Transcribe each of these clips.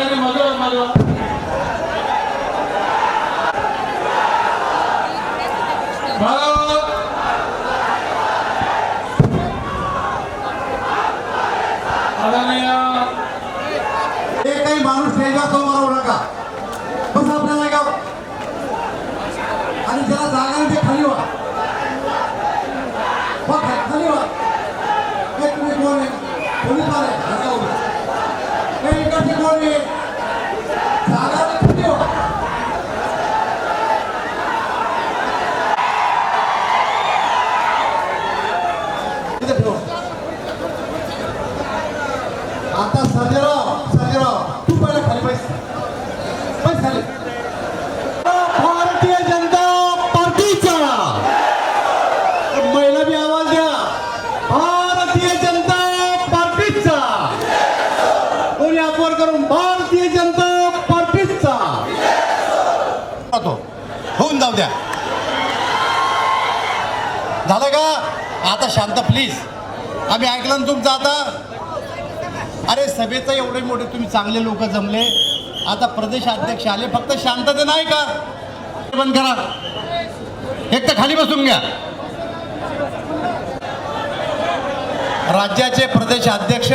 सगळ्यांनी माझं काही माणूस स्टेजवर मारू नका बस आपल्याला का आणि ज्याला जागा नाही ते खाली व्हा खाली व्हा तुम्ही कोण आहे पोलीस वाले इकडचे कोण आहे जागा खाली व्हा आता सर्जेराव तू पहिला खाली पैसे खाली भारतीय जनता पार्टीचा महिला बी आवाज द्या भारतीय जनता पार्टीचा कोणी अपवाद करून भारतीय जनता पार्टीचा होऊन जाऊ द्या झालं का आता शांत प्लीज आम्ही ऐकलं ना तुमचं आता अरे सभेचं एवढे मोठे तुम्ही चांगले लोक जमले आता प्रदेश अध्यक्ष आले फक्त शांतता नाही का बंद करा एक तर खाली बसून घ्या राज्याचे प्रदेश अध्यक्ष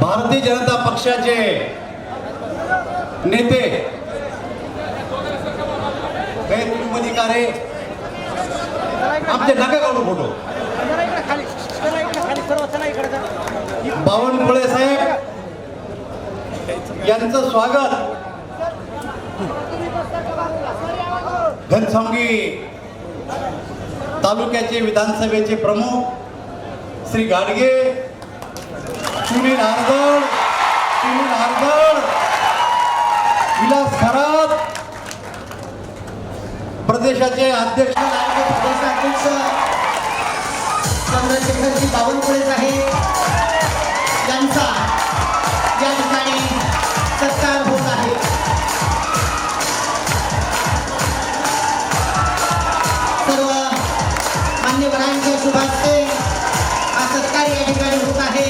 भारतीय जनता पक्षाचे नेते अधिकारी आमचे नका काढू फोटो बावनकुळे साहेब यांचं स्वागत घनसावंगी तालुक्याचे विधानसभेचे प्रमुख श्री गाडगे सुनील हारदळ विलास खरात प्रदेशाचे अध्यक्ष चंद्रशेखरजी बावनकुळे साहेब यांचा या ठिकाणी सत्कार होत आहे. सर्व मान्यवरांच्या शुभ हस्ते हा सत्कार या ठिकाणी होत आहे.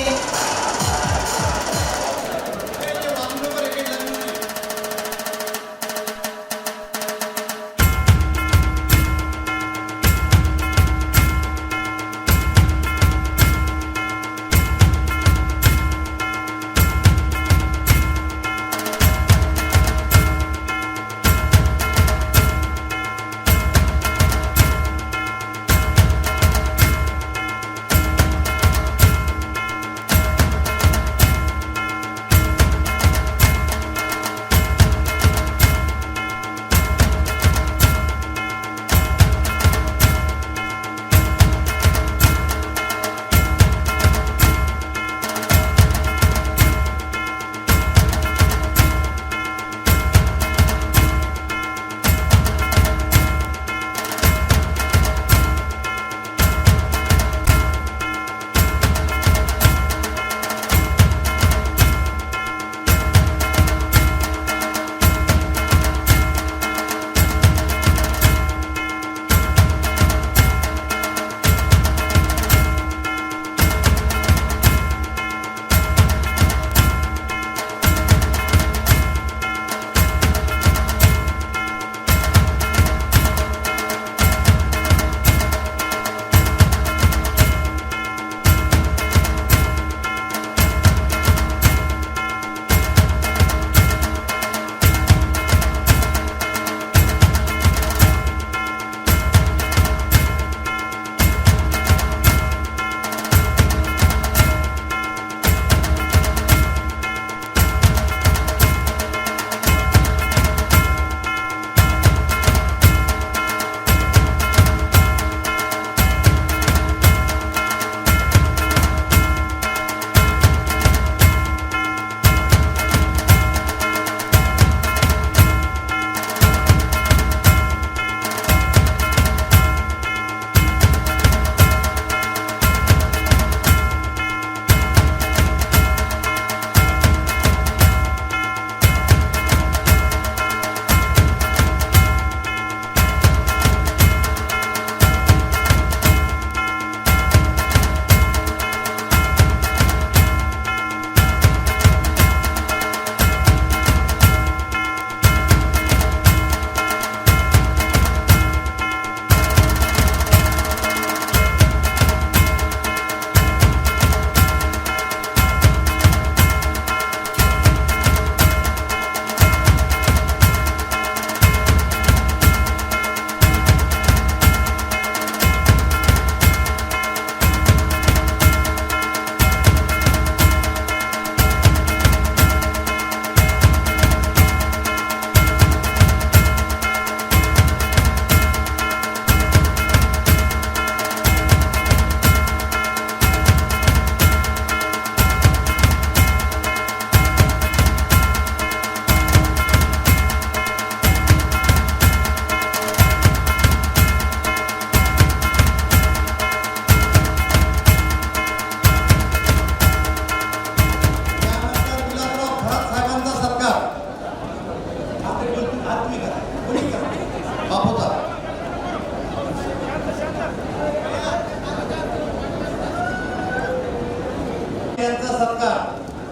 यांचा सत्कार.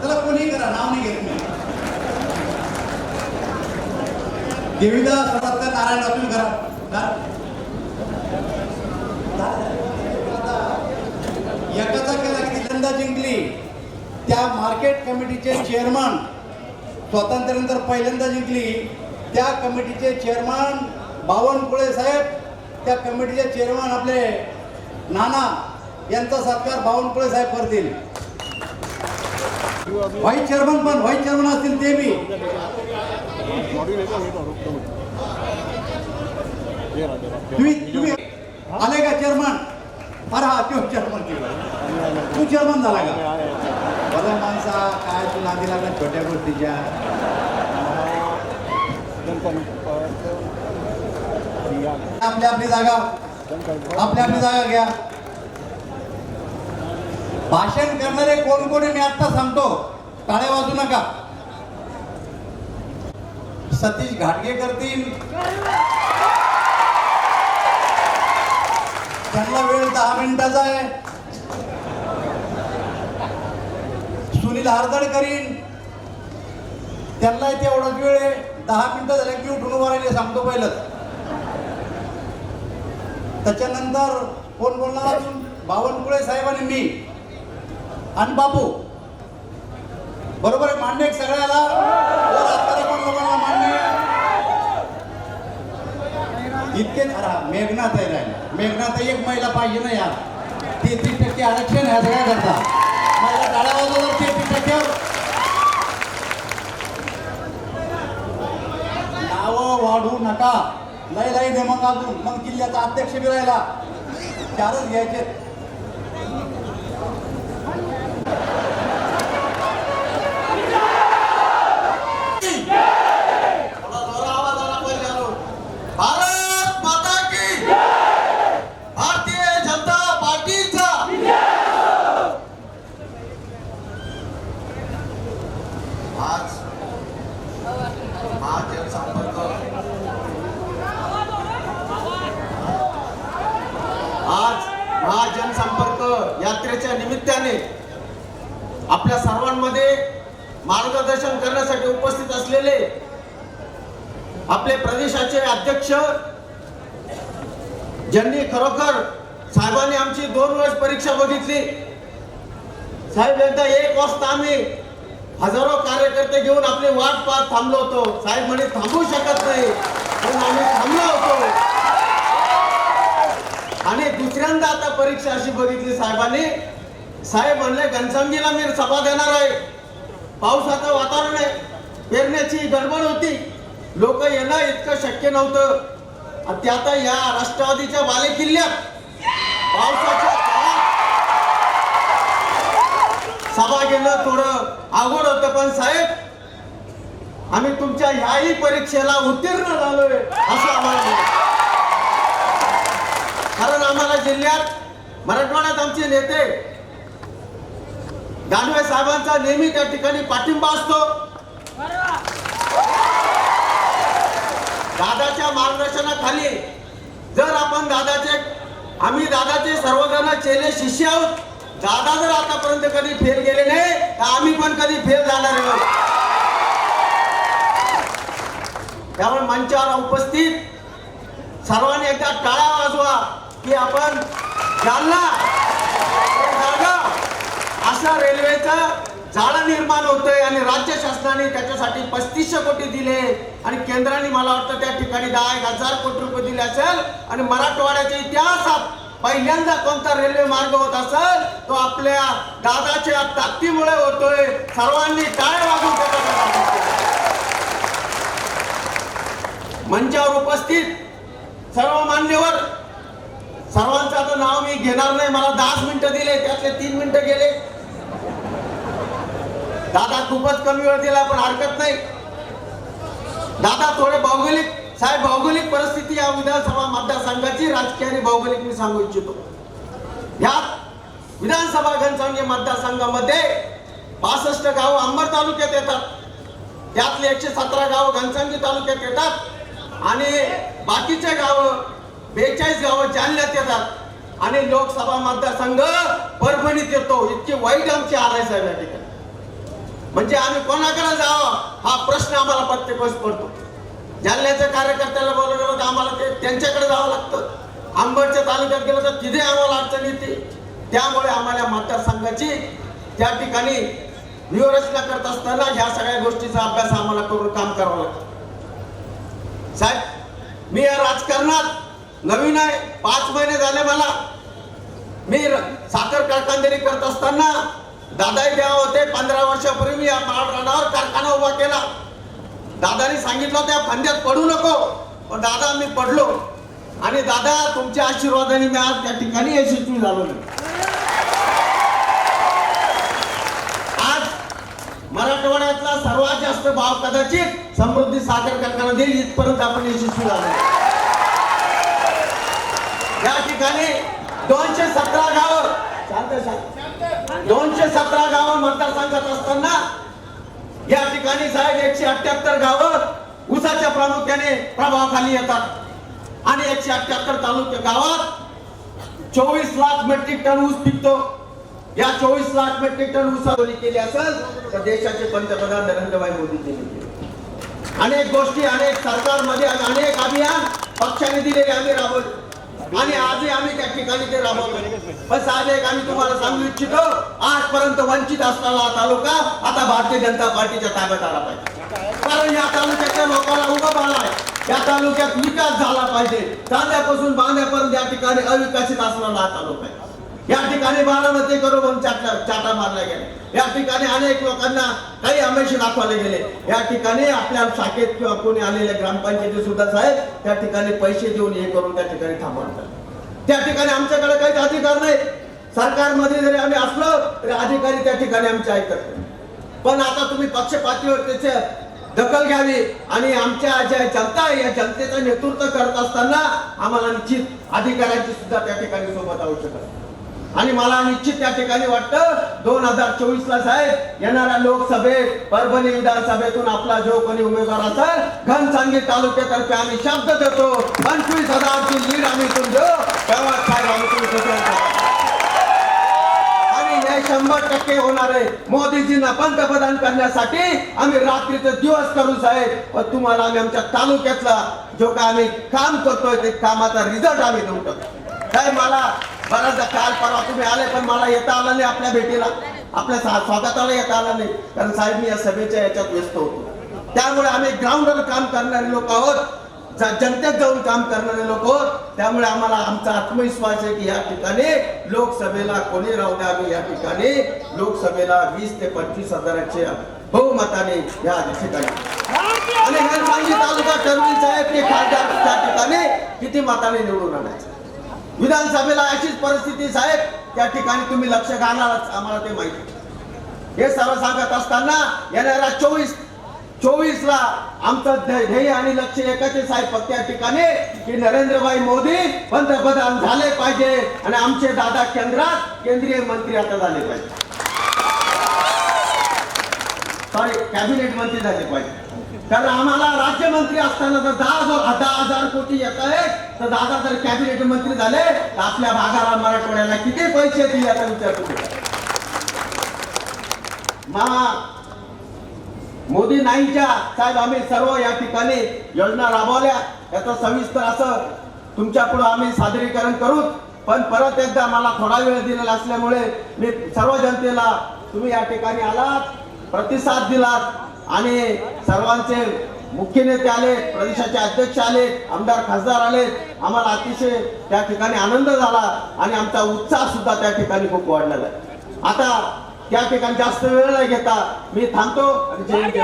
त्याला कोणी करा, नाव नाही घेत मी. देवीदास सत्कार नारायण तुम्ही करा. एकाचा केला की तिल्यांदा जिंकली. त्या मार्केट कमिटीचे चेअरमन स्वातंत्र्यानंतर पहिल्यांदा जिंकली. त्या कमिटीचे चेअरमन बावनकुळे साहेब, त्या कमिटीचे चेअरमन आपले नाना यांचा सत्कार बावनकुळे साहेब करतील. व्हाईस चेअरमन असतील ते बी. तुम्ही आले का चेअरमन? अरे हा तो चेअरमन, तू चेअरमन झाला का? बघा माणसा, काय तू नादी लागला छोट्या गोष्टीच्या. आपली आपली जागा घ्या. भाषण करणारे कोण कोण मी आता सांगतो, टाळ्या वाजू नका. सतीश घाटगे करतील, त्यांना वेळ 10 मिनिटाचा आहे. सुनील हरदड करीन, त्यांना तेवढाच वेळ आहे. 10 मिनिटं झाले की उठून उभा राहिले सांगतो पहिलंच. त्याच्यानंतर कोण बोलणार अजून? बावनकुळे साहेब आणि मी आणि बापू. बरोबर आहे, मान्य आहे सगळ्याला? कोण लोकांना मान्य इतके? मेघनाथ आहे राहिला. मेघनाथ एक महिला पाहिजे ना यार. 33% आरक्षण ह्या सगळ्या करता. मला टाळ्या वाजवलं 33%. नावं वाढू नका. लय दे मग अजून. मग जिल्ह्याचा अध्यक्ष बी राहिला. 4च घ्यायचे. भारत माता की भारतीय जनता पार्टीचा आज महाजनसंपर्क यात्रेच्या निमित्ताने आपल्या सर्वांमध्ये मार्गदर्शन करण्यासाठी उपस्थित असलेले आपले प्रदेशाचे अध्यक्ष, ज्यांनी खरोखर साहेबांनी आमची 2 वर्ष परीक्षा बघितली. साहेब एकदा 1 वाजता आम्ही हजारो कार्यकर्ते घेऊन आपली वाट पाहत थांबलो होतो. साहेब म्हणे थांबू शकत नाही, पण आम्ही थांबलो होतो. आणि दुसऱ्यांदा आता परीक्षा अशी बघितली साहेबांनी. साहेब म्हणले घनसावंगीला मी सभा देणार आहे. पावसाचं वातावरण आहे, पेरण्याची गडबड होती, लोक येणं इतकं शक्य नव्हतं. आणि आता या राष्ट्रवादीच्या बालेकिल्ल्यात पावसाच्या सभा घेणं थोडं अवघड होतं. पण साहेब आम्ही तुमच्या ह्याही परीक्षेला उत्तीर्ण झालोय असं आम्हाला. कारण आम्हाला जिल्ह्यात मराठवाड्यात आमचे नेते दानवे साहेबांचा नेहमी त्या ठिकाणी पाठिंबा असतो. दादाच्या मार्गदर्शनाखाली जर आपण आम्ही दादाचे सर्वजण चेले शिष्य आहोत. दादा जर आतापर्यंत कधी फेल गेले नाही तर आम्ही पण कधी फेल जाणार नाही. त्यामुळे मंचावर उपस्थित सर्वांनी एकदा टाळ्या वाजवा की आपण जालना अशा रेल्वेचा जाळं निर्माण होतंय आणि राज्य शासनाने त्याच्यासाठी 3500 कोटी दिले आणि केंद्राने मला वाटतं त्या ठिकाणी 10,000 कोटी रुपये दिले असेल. आणि मराठवाड्याच्या इतिहासात पहिल्यांदा कोणता रेल्वे मार्ग होत असेल तो आपल्या दादाच्या ताकदीमुळे होतोय. सर्वांनी टाळ्या वाजवून मंचावर उपस्थित सर्व मान्यवर, सर्वांचं आता नाव मी घेणार नाही. मला 10 मिनिटं दिले, त्यातले 3 मिनिटं गेले. दादा खूपच कमी वेळ दिला पण हरकत नाही. दादा थोडे भौगोलिक परिस्थिती या विधानसभा मतदारसंघाची राजकीय आणि भौगोलिक मी सांगू इच्छितो. यात विधानसभा घनसावंगी मतदारसंघामध्ये 65 गाव अंबड तालुक्यात येतात. त्यातले 117 गाव घनसावंगी तालुक्यात येतात आणि बाकीचे गाव 42 गाव जालन्यात येतात. आणि लोकसभा मतदारसंघ परभणीत येतो. इतकी वाईट आमची हाल आहे साहेब या ठिकाणी. म्हणजे आम्ही कोणाकडे जावं हा प्रश्न आम्हाला प्रत्येक वेळेस पडतो. जालन्याच्या कार्यकर्त्याला बोलवलं गेलं तर आम्हाला त्यांच्याकडे जावं लागतं. अंबडच्या तालुक्यात गेलं तर तिथे आम्हाला अडचण येते. त्यामुळे आम्हाला मतदारसंघाची त्या ठिकाणी व्यूहरचना करत असताना ह्या सगळ्या गोष्टीचा अभ्यास आम्हाला करून काम करावं लागतं. साहेब मी या राजकारणात नवीन आहे. 5 महिने झाले मला. मी साखर कारखानदारी करत असताना दादाही तेव्हा होते. 15 वर्षापूर्वी मी या माळरानावर कारखाना उभा केला. दादानी सांगितलं त्या फंद्यात पडू नको, पण दादा मी पडलो. आणि दादा तुमच्या आशीर्वादाने मी आज त्या ठिकाणी यशस्वी झालो. आज मराठवाड्यातला सर्वात जास्त भाव कदाचित समृद्धी साखर कारखाना देईल इथपर्यंत आपण यशस्वी झालो. या ठिकाणी 217 गावं 217 गावं मतदारसंघात असताना या ठिकाणी साहेब 178 गावं ऊसाच्या प्रामुख्याने प्रभावाखाली येतात आणि 178 तालुके गावात 24 लाख मेट्रिक टन ऊस पिकतो. या 24 लाख मेट्रिक टन ऊसावरी केली असेल तर देशाचे पंतप्रधान नरेंद्रभाई मोदी केले. अनेक गोष्टी अनेक सरकारमध्ये अनेक अभियान पक्षाने दिलेले आम्ही राबवले आणि आजही आम्ही त्या ठिकाणी ते राबवतो. पण साहेब एक आम्ही तुम्हाला सांगू इच्छितो, आजपर्यंत वंचित असलेला हा तालुका आता भारतीय जनता पार्टीच्या ताब्यात आला पाहिजे. कारण या तालुक्याच्या लोकांना उभं आलाय. या तालुक्यात विकास झाला पाहिजे. तांद्यापासून बांद्यापर्यंत या ठिकाणी अविकसित असलेला हा तालुका आहे. या ठिकाणी बारामती करून चाटा मारला गेला. या ठिकाणी अनेक लोकांना काही आमिष दाखवले गेले. या ठिकाणी आपल्या शाखेत किंवा कोणी आलेले ग्रामपंचायती सुद्धा साहेब त्या ठिकाणी पैसे देऊन हे करून त्या ठिकाणी थांबवतात. त्या ठिकाणी आमच्याकडे काहीच अधिकार नाही. सरकारमध्ये जरी आम्ही असलो तरी अधिकारी त्या ठिकाणी आमचे ऐकत नाही. पण आता तुम्ही पक्षपातीवर त्याचे दखल घ्यावी आणि आमच्या ज्या जनता आहे या जनतेचं नेतृत्व करत असताना आम्हाला निश्चित अधिकाऱ्यांची सुद्धा त्या ठिकाणी सोबत आवश्यक आहे. आणि मला निश्चित त्या ठिकाणी वाटतं 2024 ला साहेब येणाऱ्या लोकसभेत परभणी विधानसभेतून आपला जो कोणी उमेदवार असेल घनसांगी तालुक्यातर्फे आम्ही शब्द देतो 25,000ची लीड आम्ही इथून देऊ. तेव्हा साहेब आम्ही आणि हे 100% होणार आहे. मोदीजींना पंतप्रधान करण्यासाठी आम्ही रात्रीचे दिवस करू साहेब. पण तुम्हाला आम्ही आमच्या तालुक्यातला जो काय आम्ही काम करतोय ते कामाचा रिझल्ट आम्ही देऊ शकतो. साहेब मला बराचदा काल परवा तुम्ही आले पण मला येता आलं नाही आपल्या भेटीला, आपल्या स्वागताला येता आलं नाही. कारण साहेब मी या सभेच्या याच्यात व्यस्त होतो. त्यामुळे आम्ही ग्राउंडवर काम करणारे लोक आहोत, जनतेत जाऊन काम करणारे लोक आहोत. त्यामुळे आम्हाला आमचा आत्मविश्वास आहे की या ठिकाणी लोकसभेला कोणी राहू द्या आम्ही या ठिकाणी लोकसभेला 20 ते 25 हजाराच्या बहुमताने या ठिकाणी आणि घनसांगी तालुका ठरविल साहेब की खासदार त्या ठिकाणी किती मताने निवडून आणायचं. विधानसभेला अशीच परिस्थिती साहेब त्या ठिकाणी तुम्ही लक्ष घालणारच आम्हाला ते माहिती. हे सर्व सांगत असताना येणाऱ्या 24 ला आमचं ध्येय आणि लक्ष एकच आहे साहेब फक्त या ठिकाणी की नरेंद्रभाई मोदी पंतप्रधान झाले पाहिजे आणि आमचे दादा केंद्रात केंद्रीय मंत्री आता झाले पाहिजे. सॉरी कॅबिनेट मंत्री झाले पाहिजे. कारण आम्हाला राज्यमंत्री असताना जर 10,000 कोटी येत आहेत तर दादा जर कॅबिनेट मंत्री झाले तर आपल्या भागाला मराठवाड्याला किती पैसे येतील याचा विचार करू. मोदी 9च्या साहेब आम्ही सर्व या ठिकाणी योजना राबवल्या. याचं सविस्तर असं तुमच्या पुढे आम्ही सादरीकरण करू. पण परत एकदा मला थोडा वेळ दिलेला असल्यामुळे मी सर्व जनतेला तुम्ही या ठिकाणी आलात, प्रतिसाद दिलात आणि सर्वांचे मुख्य नेते आले, प्रदेशाचे अध्यक्ष आले, आमदार खासदार आले. आम्हाला अतिशय त्या ठिकाणी आनंद झाला आणि आमचा उत्साह सुद्धा त्या ठिकाणी खूप वाढलेला आहे. आता त्या ठिकाणी जास्त वेळ नाही घेता मी थांबतो आणि जय हिंद.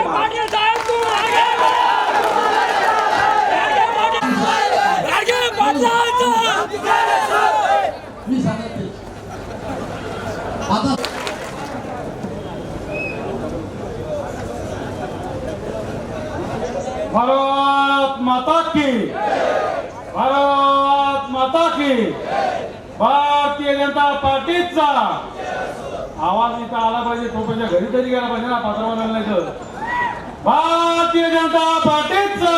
भारत माता की, भारत माता की. भारतीय जनता पार्टीचा आवाज इथं आला पाहिजे. तो घरी तरी गेला पाहिजे ना, पात्रावर नाही तर. भारतीय जनता पार्टीचा,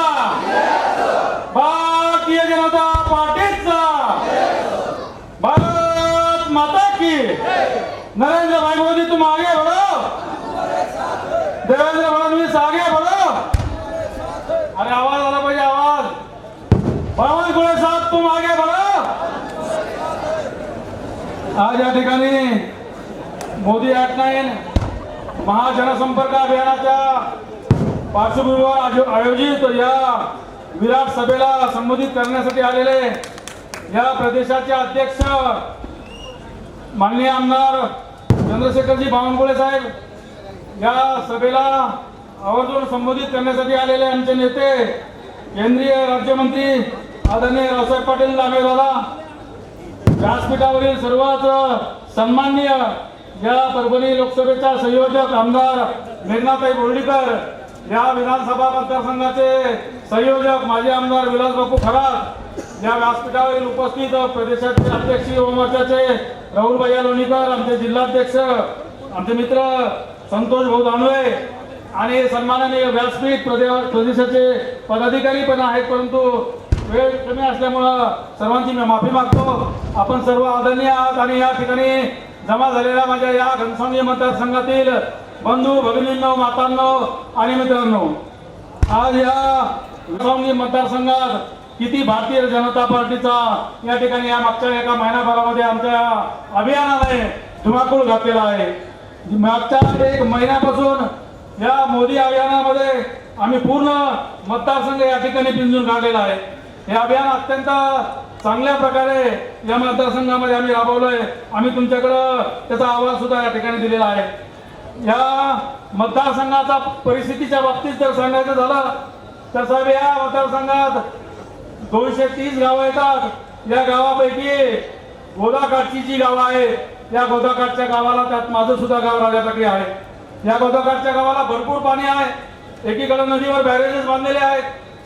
भारतीय जनता पार्टीचा, भारत नरेंद्र भाई मोदी तुम आगे बढ़ो, देवेंद्र फडणवीस आगे बढ़ो. अरे आवाज आला पाहिजे, आवाज. बावनकुळे साहेब तुम आगे बढ़ो. आज या ठिकाणी मोदी ॲट-9 महाजनसंपर्क अभियानाच्या पार्श्वभूमीवर आयोजित या विराट सभेला संबोधित करण्यासाठी आलेले या प्रदेशाचे अध्यक्ष माननीय आमदार चंद्रशेखरजी बावनकुळे साहेब, या सभेला आवर्जून संबोधित करण्यासाठी आलेले आमचे नेते केंद्रीय राज्यमंत्री आदरणीय रावसाहेब पाटील दानवेदादा, व्यासपीठावरील सर्वच सन्माननीय या परभणी लोकसभेच्या संयोजक आमदार मेघनाताई बोर्डीकर, या विधानसभा मतदारसंघाचे संयोजक माजी आमदार विलास बापू खरात, या व्यासपीठावरील उपस्थित प्रदेशाचे अध्यक्ष युवा मोर्चाचे राहुल भैया लोणीकर, आमचे जिल्हाध्यक्ष आमचे मित्र संतोष भाऊ दानवे आणि सन्माननीय व्यासपीठ प्रदेशाचे पदाधिकारी पण आहेत, परंतु वेळ कमी असल्यामुळं सर्वांची मी माफी मागतो. आपण सर्व आदरणीय आहात आणि या ठिकाणी जमा झालेल्या माझ्या या घनसावंगी मतदारसंघातील बंधू भगिनींनो, मातांनो आणि मित्रांनो, आज या घनसावंगी मतदारसंघात किती भारतीय जनता पार्टीचा या ठिकाणी या मागच्या एका महिनाभरामध्ये आमच्या अभियानाने धुमाकूळ घातलेला आहे. मागच्या 1 महिन्यापासून या मोदी अभियानामध्ये आम्ही पूर्ण मतदारसंघ या ठिकाणी पिंजून काढलेला आहे. हे अभियान अत्यंत चांगल्या प्रकारे या मतदारसंघामध्ये आम्ही राबवलोय. आम्ही तुमच्याकडं त्याचा अहवाल सुद्धा या ठिकाणी दिलेला आहे. या मतदारसंघाचा परिस्थितीच्या बाबतीत जर सांगायचं झालं तर साहेब, या मतदारसंघात 230 गावं येतात. या गावापैकी गोदाकाठची जी गावं आहेत, या गोदाकाठच्या गावाला, त्यात माझं सुद्धा गाव राजापेठी आहे, या गोदाकाठच्या गावाला भरपूर पाणी आहे. एकीकडे नदीवर बॅरेजेस बांधलेले आहेत,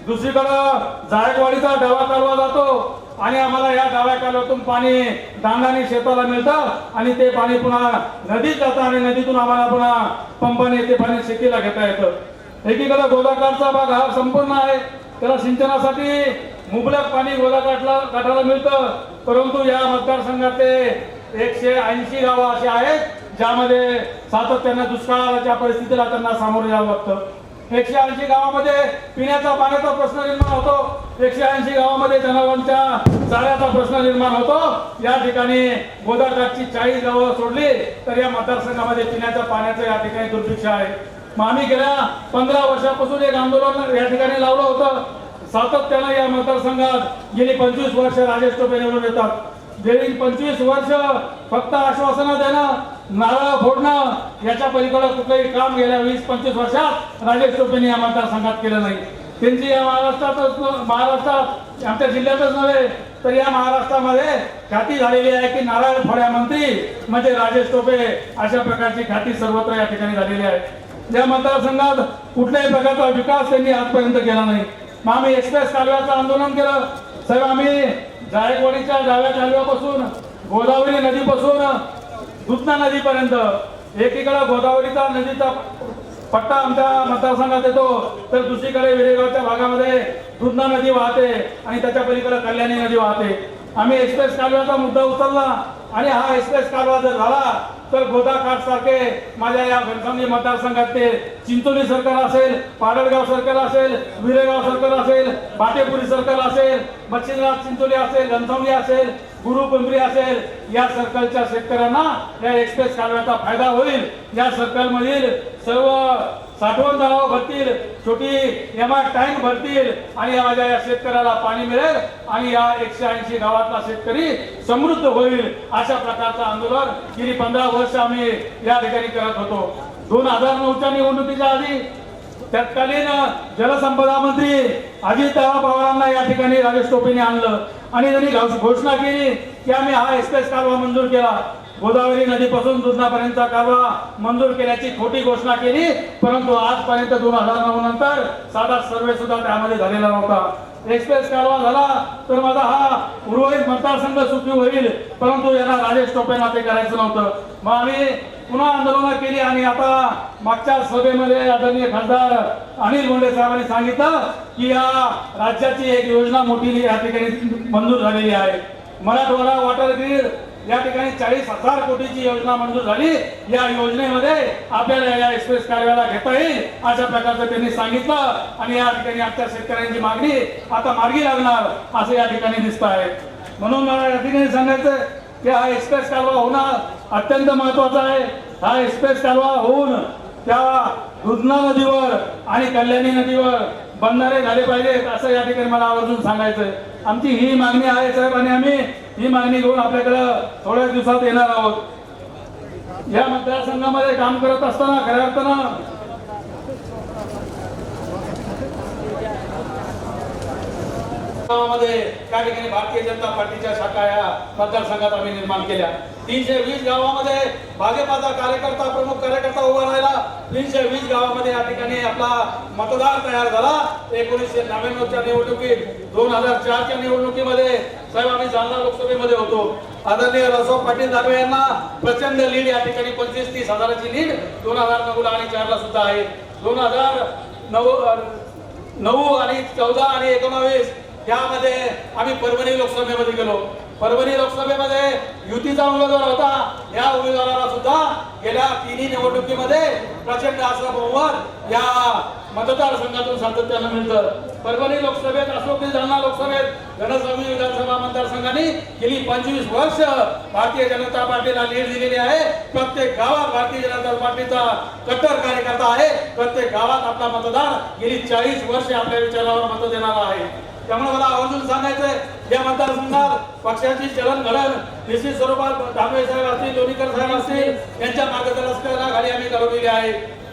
दुसरीकडं जायकवाडीचा डावा कालवा जातो आणि आम्हाला या डाव्या कालव्यातून पाणी दांडाने शेताला मिळतं आणि ते पाणी पुन्हा नदीत जातं आणि नदीतून आम्हाला पुन्हा पंपाने ते पाणी शेतीला घेता येतं. एकीकडे गोदाकाठचा भाग हा संपूर्ण आहे, त्याला सिंचनासाठी मुबलक पाणी गोदाकाठाला मिळतं, परंतु या मतदारसंघाचे 180 गावं अशी आहेत ज्यामध्ये सातत्यानं दुष्काळाच्या परिस्थितीला त्यांना सामोरे जावं लागतं. 180 गावामध्ये पिण्याचा पाण्याचा प्रश्न निर्माण होतो, 180 गावामध्ये जनावरांच्या चाऱ्याचा प्रश्न निर्माण होतो. या ठिकाणी गोदाकाठची 40 गावं सोडली तर या मतदारसंघामध्ये पिण्याच्या पाण्याचं या ठिकाणी दुर्भिक्ष आहे. मग आम्ही गेल्या 15 वर्षापासून एक आंदोलन या ठिकाणी लावलं होतं. सातत्यानं या मतदारसंघात गेली 25 वर्ष राजेश टोपे निवडून येतात. गेली 25 वर्ष फक्त आश्वासनं देणं, नारळ फोडणं, याच्या पलीकडे कुठलंही काम गेल्या 20-25 वर्षात राजेश टोपेंनी या मतदारसंघात केलं नाही. त्यांची या महाराष्ट्रात आमच्या जिल्ह्यातच नव्हे तर या महाराष्ट्रामध्ये ख्याती झालेली आहे की नारळ फोड्या मंत्री म्हणजे राजेश टोपे, अशा प्रकारची ख्याती सर्वत्र या ठिकाणी झालेली आहे. या मतदारसंघात कुठल्याही प्रकारचा विकास त्यांनी आजपर्यंत केला नाही. मग आम्ही एक्सप्रेस कालव्याचं आंदोलन केलं. साहेब, आम्ही जायकवाडीच्या डाव्या कालव्यापासून गोदावरी नदीपासून दुधना नदीपर्यंत, एकीकडे गोदावरीचा नदीचा पट्टा आमच्या मतदारसंघात येतो तर दुसरीकडे विरेगावच्या भागामध्ये दुधना नदी वाहते आणि त्याच्या पलीकडे कल्याणी नदी वाहते. आम्ही एक्सप्रेस कालव्याचा मुद्दा उचलला आणि हा एक्सप्रेस कालवा जर झाला तर गोदाकाठ सारखे माझ्या या घनसावंगी मतदारसंघात ते चिंचोली सर्कल असेल, पाडळगाव सर्कल असेल, विरेगाव सर्कल असेल, बाटेपुरी सर्कल असेल, बच्चीनाथ चिंचोली असेल, घनसावंगी असेल, गुरु पिंपरी असेल, या सर्कलच्या शेतकऱ्यांना या एक्सप्रेस कालव्याचा फायदा होईल. या सर्कलमधील सर्व साठवण तलाव भरतील, छोटी एमआर टँक भरतील आणि माझ्या या शेतकऱ्याला पाणी मिळेल आणि या 180 गावातला शेतकरी समृद्ध होईल. अशा प्रकारचं आंदोलन गेली 15 वर्ष आम्ही या ठिकाणी करत होतो. 2009च्या निवडणुकीच्या आधी तत्कालीन जलसंपदा मंत्री अजितदादा पवारांना या ठिकाणी राजेश टोपेंनी आणलं आणि त्यांनी घोषणा केली की आम्ही हा एक्सप्रेस कालवा मंजूर केला. गोदावरी नदीपासून दुधनापर्यंतचा कालवा मंजूर केल्याची खोटी घोषणा केली, परंतु आजपर्यंत 2009 नंतर साधा सर्वे सुद्धा त्यामध्ये झालेला नव्हता. एक्सप्रेस कालवा झाला तर माझा हा उर्वरित मतदारसंघ सुखी होईल, परंतु यांना राजेश टोपेंना ते करायचं नव्हतं. मग आम्ही पुन्हा आंदोलनं केली आणि आता मागच्या सभेमध्ये आदरणीय खासदार अनिल बोंडे साहेबांनी सांगितलं की या राज्याची एक योजना मोठी या ठिकाणी मंजूर झालेली आहे. मराठवाडा वॉटर ग्रीड या ठिकाणी 40,000 कोटीची योजना मंजूर झाली. या योजनेमध्ये आपल्याला या एक्सप्रेस कालव्याला घेता येईल अशा प्रकारचं त्यांनी सांगितलं आणि या ठिकाणी आमच्या शेतकऱ्यांची मागणी आता मार्गी लागणार असं या ठिकाणी दिसत आहे. म्हणून मला या ठिकाणी सांगायचं की हा एक्सप्रेस कालवा होणं अत्यंत महत्वाचा आहे. हा एक्सप्रेस कालवा होऊन त्या दुधना नदीवर आणि कल्याणी नदीवर बंधारे झाले पाहिजेत असं या ठिकाणी मला आवर्जून सांगायचं. आमची ही मागणी आहे साहेब आणि आम्ही ही मागणी घेऊन आपल्याकडं थोड्याच दिवसात येणार आहोत. या मतदारसंघामध्ये काम करत असताना खऱ्या अर्थानं गावामध्ये त्या ठिकाणी भारतीय जनता पार्टीच्या शाखा या मतदारसंघात आम्ही निर्माण केल्या. 320 गावामध्ये भाजपाचा कार्यकर्ता प्रमुख कार्यकर्ता उभा राहिला. 320 गावामध्ये या ठिकाणी आपला मतदार तयार झाला. 1999च्या निवडणुकीत 2004च्या निवडणुकीमध्ये साहेब आम्ही जालना लोकसभेमध्ये होतो. आदरणीय रावसाहेब पाटील दानवे यांना प्रचंड लीड या ठिकाणी 25-30 हजाराची लीड 2009 आणि 4ला सुद्धा आहे. 2009 आणि 14 आणि 19 यामध्ये आम्ही परभणी लोकसभेमध्ये गेलो. परभणी लोकसभेमध्ये युतीचा उमेदवार होता. या उमेदवाराला सुद्धा गेल्या 3 निवडणुकीमध्ये प्रचंड असं बहुमत या मतदारसंघातून सातत्यानं मिळतं. परभणी लोकसभेत असो की जालना लोकसभेत घनसंघी विधानसभा मतदारसंघाने गेली 25 वर्ष भारतीय जनता पार्टीला लीड दिलेली आहे. प्रत्येक गावात भारतीय जनता पार्टीचा कट्टर कार्यकर्ता आहे. प्रत्येक गावात आपला मतदार गेली 40 वर्ष आपल्या विचारावर मत देणारा आहे. त्यामुळे मला आवर्जून सांगायचंय या मतदारसंघात पक्षाची चलनघडण निश्चित स्वरूपात दानवे साहेब असतील, लोणीकर साहेब असतील यांच्या मार्गदर्शनाखाली आम्ही घडवलेली आहे.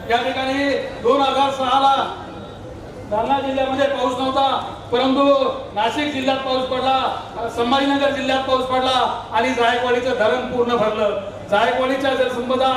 या ठिकाणी 2006ला जालना जिल्ह्यामध्ये पाऊस नव्हता, परंतु नाशिक जिल्ह्यात पाऊस पडला, संभाजीनगर जिल्ह्यात पाऊस पडला आणि जायकवाडीचं धरण पूर्ण भरलं. जायकवाडीच्या जलसंपदा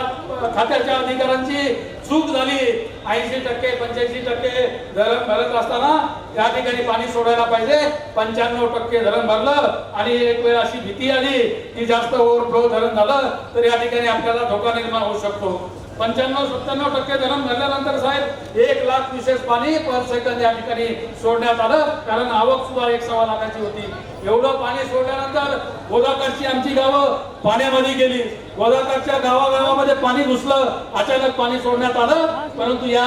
खात्याच्या अधिकाऱ्यांची चूक झाली. 80% 85% धरण भरत असताना या ठिकाणी पाणी सोडायला पाहिजे. 95% धरण भरलं आणि एक वेळ अशी भीती आली की जास्त ओव्हरफ्लो धरण झालं तर या ठिकाणी आपल्याला धोका निर्माण होऊ शकतो. 95-97% धरण भरल्यानंतर साहेब 1,20,000 पाणी पर सेकंद या ठिकाणी सोडण्यात आलं. कारण आवक सुद्धा 1.25 लाखाची होती. एवढं पाणी सोडल्यानंतर गोदाकाठची आमची गावं पाण्यामध्ये गेली. गोदाकाठच्या गावागावामध्ये पाणी घुसलं. अचानक पाणी सोडण्यात आलं. परंतु या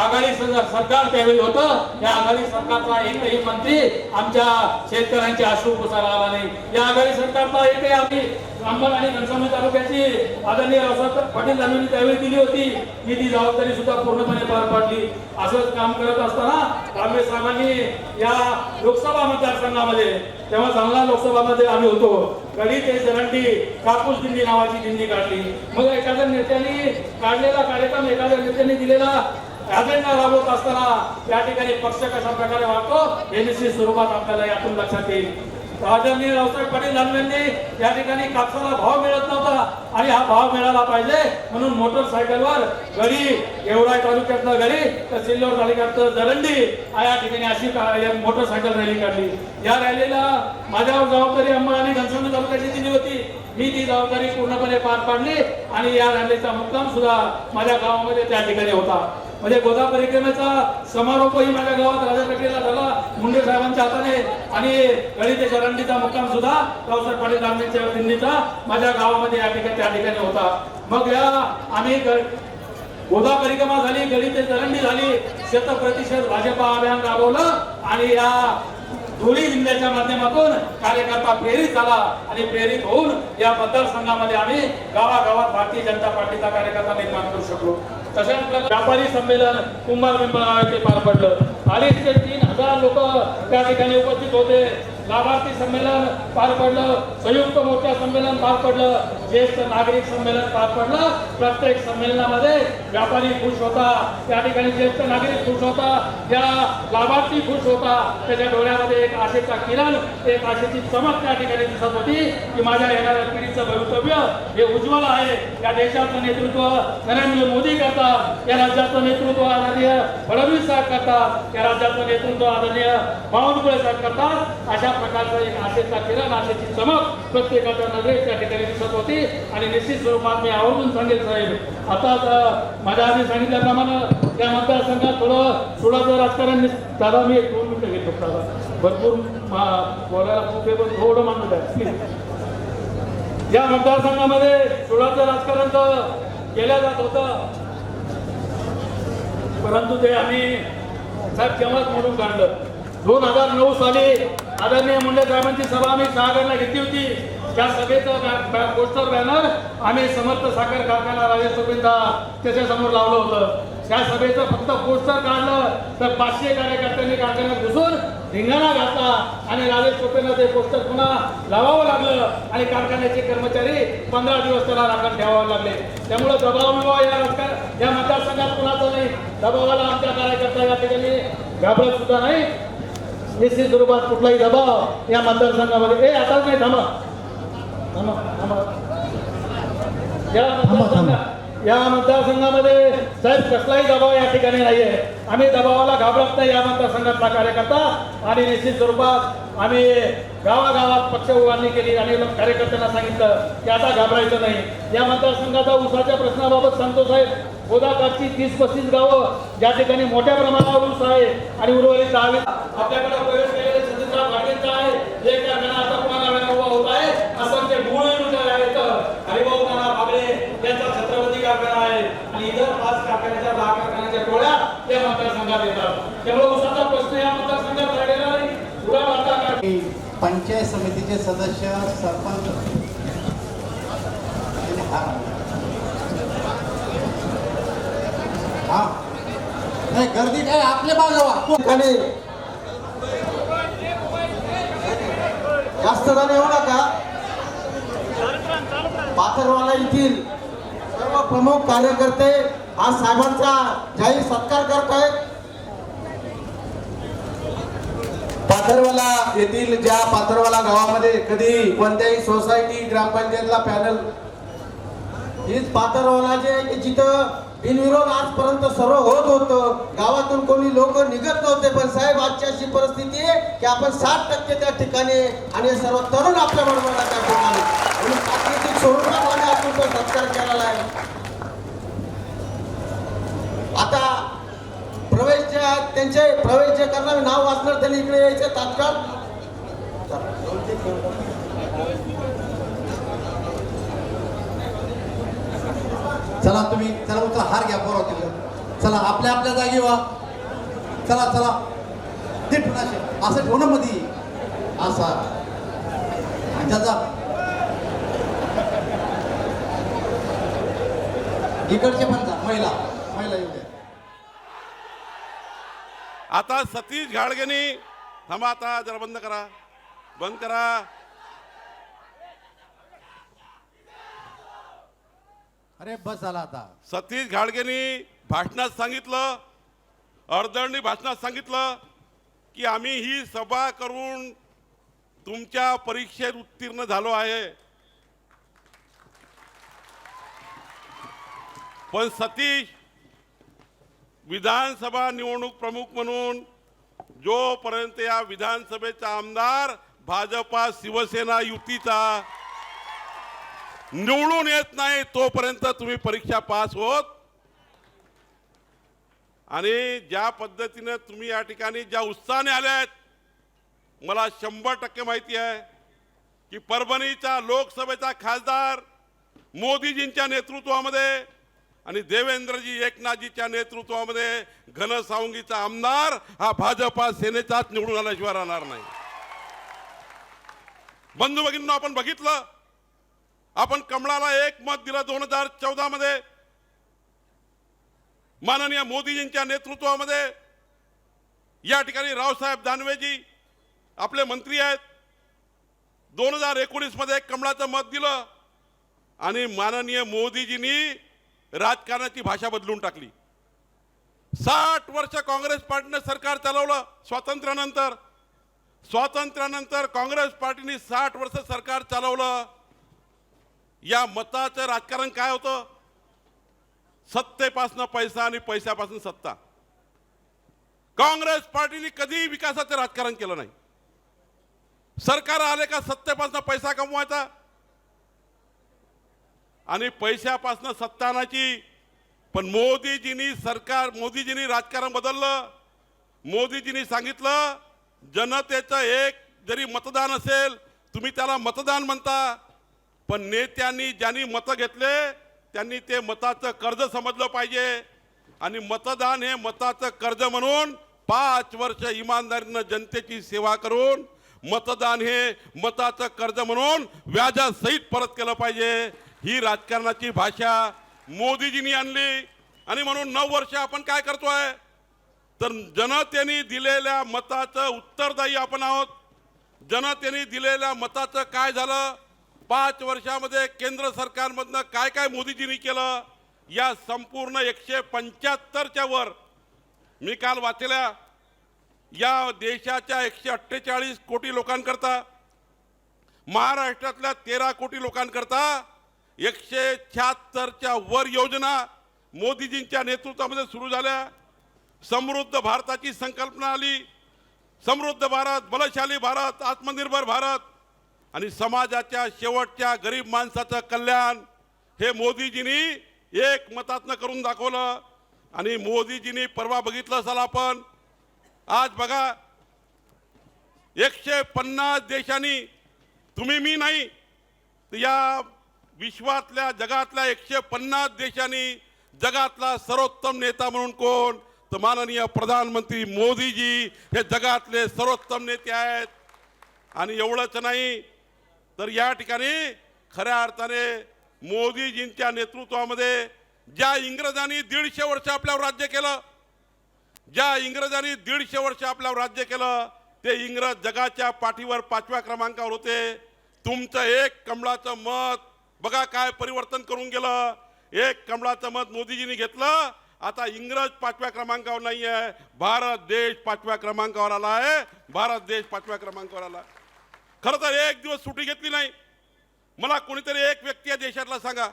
आघाडी सरकार त्यावेळी होतं. या आघाडी सरकारचा एकही मंत्री आमच्या शेतकऱ्यांची अश्रू पुसायला आला नाही. या आघाडी सरकारचा एकही आम्ही अंबड आणि घनसावंगी तालुक्याची आदरणीय रावसाहेब पाटील दानवेंनी त्यावेळी दिली होती की ती जबाबदारी सुद्धा पूर्णपणे पार पाडली. असंच काम करत असताना दानवे साहेबांनी या लोकसभा मतदारसंघामध्ये तेव्हा जालना लोकसभामध्ये आम्ही होतो. गडी ते जरंडी कापूस दिंडी नावाची दिंडी काढली. मग एखाद्या नेत्यांनी काढलेला कार्यक्रम एखाद्या नेत्यांनी दिलेला अजेंडा राबवत असताना या ठिकाणी पक्ष कशा प्रकारे वागतो हे निश्चित स्वरूपात आपल्याला यातून लक्षात येईल. आदरणीय रावसाहेब पाटील दानवेंनी या ठिकाणी कापसाला भाव मिळत नव्हता आणि हा भाव मिळाला पाहिजे म्हणून मोटरसायकलवर गडी एवढा तालुक्यातलं गडी तर सिल्लोड तालुक्यातलं जरंडी या ठिकाणी अशी मोटरसायकल रॅली काढली. या रॅलीला माझ्यावर जबाबदारी अंबड आणि घनसावंगी तालुक्याची दिली होती. मी ती जबाबदारी पूर्णपणे पार पाडली आणि या रॅलीचा मुक्काम सुद्धा माझ्या गावामध्ये त्या ठिकाणी होता. म्हणजे गोदा परिक्रमेचा समारोपही माझ्या गावात राजापेठेला झाला मुंडे साहेबांच्या हाताने आणि गडी ते जरंडीचा मुक्काम सुद्धा रावसाहेब पाटील दानवेंच्या दिंडीचा माझ्या गावामध्ये या ठिकाणी त्या ठिकाणी होता. मग या आम्ही गोदा परिक्रमा झाली, गडी ते जरंडी झाली, 100% भाजपा अभियान राबवलं आणि या दोन्ही जिल्ह्याच्या माध्यमातून कार्यकर्ता प्रेरित झाला आणि प्रेरित होऊन या मतदारसंघामध्ये आम्ही गावागावात भारतीय जनता पार्टीचा कार्यकर्ता निर्माण करू शकलो. तशाच प्रकारे व्यापारी संमेलन कुंभार पिंपळगाव पार पडलं. 2,500 ते 3,000 लोक त्या ठिकाणी उपस्थित होते. लाभार्थी संमेलन पार पडलं, संयुक्त मोर्चा संमेलन पार पडलं, ज्येष्ठ नागरिक संमेलन पार पडलं. प्रत्येक संमेलनामध्ये व्यापारी खुश होता, त्या ठिकाणी ज्येष्ठ नागरिक खुश होता, या लाभार्थी खुश होता. त्याच्या डोळ्यामध्ये एक आशेचा किरण, एक आशेची चमक त्या ठिकाणी दिसत होती की माझ्या येणाऱ्या पिढीचं भवितव्य हे उज्ज्वल आहे. या देशाचं नेतृत्व नरेंद्र मोदी करतात, या राज्याचं नेतृत्व आदरणीय फडणवीस साहेब करतात, या राज्याचं नेतृत्व आदरणीय बावनकुळे साहेब करतात. अशा प्रकारचा एक आशेचा किरण, आशेची चमक प्रत्येकाच्या नजरेत त्या ठिकाणी दिसत होती. आणि निश्चित स्वरूपात मी आवर्जून सांगेल साहेब, आता माझ्या आधी सांगितल्याप्रमाणे या मतदारसंघात थोडं सुडाचं राजकारण दादा मी 2 मिनिटं घेतो. दादा भरपूर बोलायला खूप आहे पण थोडं मानू द्या प्लीज. या मतदारसंघामध्ये सुडाचं राजकारण तर केलं जात होतं, परंतु ते आम्ही साहेब केव्हाच मोडून काढलं. 2009 साली आदरणीय मुंडे साहेबांची सभा आम्ही सहागडला घेतली होती. त्या सभेचं पोस्टर बॅनर आम्ही समर्थ साखर कारखाना राजेश टोपेंचा त्याच्यासमोर लावलं होतं. त्या सभेचं फक्त पोस्टर काढलं तर 500 कार्यकर्त्यांनी कारखान्यात घुसून धिंगाणा घातला आणि राजेश टोपेंना ते पोस्टर पुन्हा लावावं लागलं आणि कारखान्याचे कर्मचारी 15 दिवस त्याला राखण ठेवावे लागले. त्यामुळे दबाव या मतदारसंघात कुणाचा नाही. दबावाला आमच्या कार्यकर्ता या ठिकाणी घाबरत सुद्धा नाही. निश्चित स्वरूपात कुठलाही दबाव या मतदारसंघामध्ये आताच नाही. थांबा. या मतदारसंघामध्ये साहेब कसलाही दबाव या ठिकाणी नाहीये. आम्ही दबावाला घाबरत नाही या मतदारसंघातला कार्यकर्ता. आणि निश्चित स्वरूपात आम्ही गावागावात पक्ष उभारणी केली आणि कार्यकर्त्यांना सांगितलं की आता घाबरायचं नाही. या मतदारसंघाचा ऊसाच्या प्रश्नाबाबत सांगतो साहेब, गोदाकाठची 30-35 गावं ज्या ठिकाणी मोठ्या प्रमाणावर ऊस आहे आणि उर्वरित 10 आपल्याकडे प्रवेश केलेले सतीशराव घाटगेंचा आहे. जे कारखाना आता पुन्हा उभा होत आहे. असंख्य मूळ आहेत. हरिभाऊ नाना बागडे यांचा छत्रपती कारखाना आहे आणि इतर 5 कारखान्याच्या 10 कारखान्याच्या टोळ्या या मतदारसंघात येतात. त्यामुळे ऊसाचा प्रश्न या मतदारसंघात राहिलेला नाही. पुरा वाटता पंचायत समितीचे सदस्य, सरपंच हा नाही गर्दी काय आपले बाजूला ठिकाणी जास्त जण येऊ नका. पाथरवाला येथील सर्व प्रमुख कार्यकर्ते आज साहेबांचा जाहीर सत्कार करत आहेत. पाथरवाला येथील ज्या पाथरवाला गावामध्ये कधी कोणत्याही सोसायटी ग्रामपंचायतला पॅनल हीच पाथरवाला जे जिथं बिनविरोध आजपर्यंत सर्व होत होतं. गावातून कोणी लोक निघत नव्हते. पण साहेब आजची अशी परिस्थिती आहे की आपण 60% त्या ठिकाणी आणि सर्व तरुण आपल्या बरोबर त्या ठिकाणी आणि प्राकृतिक स्वरूपात आपण तो सत्कार केलेला आहे. आता प्रवेश जे आहेत त्यांचे प्रवेश जे करणार नाव वाचणार त्यांनी इकडे यायचं तात्काळ. चला तुम्ही चला उचला हार घ्या पोरा तिकडे. चला आपल्या आपल्या जागी व्हा. चला चला ते ठेवणार असं ठेवणं मध्ये असा जा इकडचे पण जा. महिला महिला येऊ द्या. आता सतीश घाडगेंनी थांबा. आता जरा बंद करा, बंद करा. अरे बस झाला आता. सतीश घाडगेंनी भाषणात सांगितलं, अर्धरणी भाषणात सांगितलं की आम्ही ही सभा करून तुमच्या परीक्षेत उत्तीर्ण झालो आहे. पण सतीश विधानसभा निवडणूक प्रमुख म्हणून जोपर्यंत या विधानसभेचा आमदार भाजपा शिवसेना युतीचा निवडून येत नाही तोपर्यंत तुम्ही परीक्षा पास होत. आणि ज्या पद्धतीने तुम्ही या ठिकाणी ज्या उत्साहाने आल्यात, मला 100% माहिती आहे की परभणीचा लोकसभेचा खासदार मोदीजींच्या नेतृत्वामध्ये आणि देवेंद्रजी एकनाथजीच्या नेतृत्वामध्ये घनसावंगीचा आमदार हा भाजपा सेनेचाच निवडून आल्याशिवाय राहणार नाही. बंधू भगिनींनो, आपण बघितलं, आपण कमळाला 1 मत दिलं 2014 मध्ये. माननीय मोदीजींच्या नेतृत्वामध्ये या ठिकाणी रावसाहेब दानवेजी आपले मंत्री आहेत. 2019 मध्ये कमळाचं मत दिलं आणि माननीय मोदीजींनी राजकारणाची भाषा बदलून टाकली. 60 वर्ष काँग्रेस पार्टीने सरकार चालवलं. स्वातंत्र्यानंतर काँग्रेस पार्टीने 60 वर्ष सरकार चालवलं. या मताचं राजकारण काय होतं? सत्तेपासून पैसा आणि पैशापासून सत्ता. काँग्रेस पार्टीने कधी विकासाचं राजकारण केलं नाही. सरकार आले का सत्तेपासून पैसा कमवायचा आणि पैशापासून सत्ता आणायची. पण मोदीजींनी राजकारण बदललं. मोदीजींनी सांगितलं, जनतेचं एक जरी मतदान असेल, तुम्ही त्याला मतदान म्हणता, पण नेत्यांनी ज्यांनी मतं घेतले त्यांनी ते मताचं कर्ज समजलं पाहिजे आणि मतदान हे मताचं कर्ज म्हणून 5 वर्ष इमानदारीनं जनतेची सेवा करून मतदान हे मताचं कर्ज म्हणून व्याजासहित परत केलं पाहिजे. ही राजकारणाची भाषा मोदीजींनी आणली आणि म्हणून 9 वर्ष आपण काय करतोय तर जनतेने दिलेल्या मताचं उत्तरदायी आपण आहोत. जनतेने दिलेल्या मताचं काय झालं, 5 वर्षामध्ये केंद्र सरकारमधनं काय काय मोदीजींनी केलं, या संपूर्ण 175च्या वर मी काल वाचल्या. या देशाच्या 148 कोटी लोकांकरता, महाराष्ट्रातल्या 13 कोटी लोकांकरता 176च्या वर योजना मोदीजींच्या नेतृत्वामध्ये सुरू झाल्या. समृद्ध भारताची संकल्पना आली. समृद्ध भारत, बलशाली भारत, आत्मनिर्भर भारत आणि समाजाच्या शेवटच्या गरीब माणसाचं कल्याण हे मोदीजींनी एक मतातनं करून दाखवलं. आणि मोदीजींनी परवा बघितलं असाल आपण, आज बघा 150 देशांनी, तुम्ही मी नाही, या विश्वातल्या जगातल्या 150 देशांनी जगातला सर्वोत्तम नेता म्हणून कोण तर माननीय प्रधानमंत्री मोदीजी हे जगातले सर्वोत्तम नेते आहेत. आणि एवढंच नाही तर या ठिकाणी खऱ्या अर्थाने मोदीजींच्या नेतृत्वामध्ये ज्या इंग्रजांनी 150 वर्ष आपल्यावर राज्य केलं, ज्या इंग्रजांनी 150 वर्ष आपल्यावर राज्य केलं, ते इंग्रज जगाच्या पाठीवर 5व्या क्रमांकावर होते. तुमचं एक कमळाचं मत बघा काय परिवर्तन करून गेलं. एक कमळाचं मत मोदीजींनी घेतलं, आता इंग्रज 5व्या क्रमांकावर नाही आहे, भारत देश 5व्या क्रमांकावर आला आहे. भारत देश 5व्या क्रमांकावर आला. खरं तर एक दिवस सुट्टी घेतली नाही. मला कोणीतरी एक व्यक्ती या देशातला सांगा,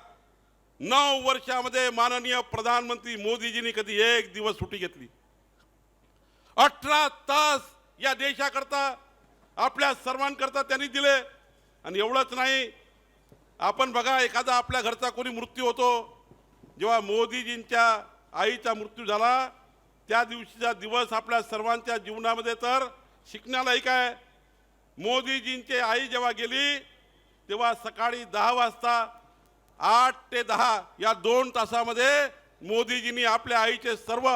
9 वर्षामध्ये माननीय प्रधानमंत्री मोदीजींनी कधी एक दिवस सुट्टी घेतली? 18 तास या देशाकरता आपल्या सर्वांकरता त्यांनी दिले. आणि एवढंच नाही, आपण बघा एखादा आपल्या घरचा कोणी मृत्यू होतो, जेव्हा मोदीजींच्या आईचा मृत्यू झाला त्या दिवशीचा दिवस आपल्या सर्वांच्या जीवनामध्ये तर शिकण्यालायक आहे. मोदीजींची आई जेव्हा गेली तेव्हा सकाळी 10 वाजता 8 ते 10 या 2 तासामध्ये मोदीजींनी आपल्या आईचे सर्व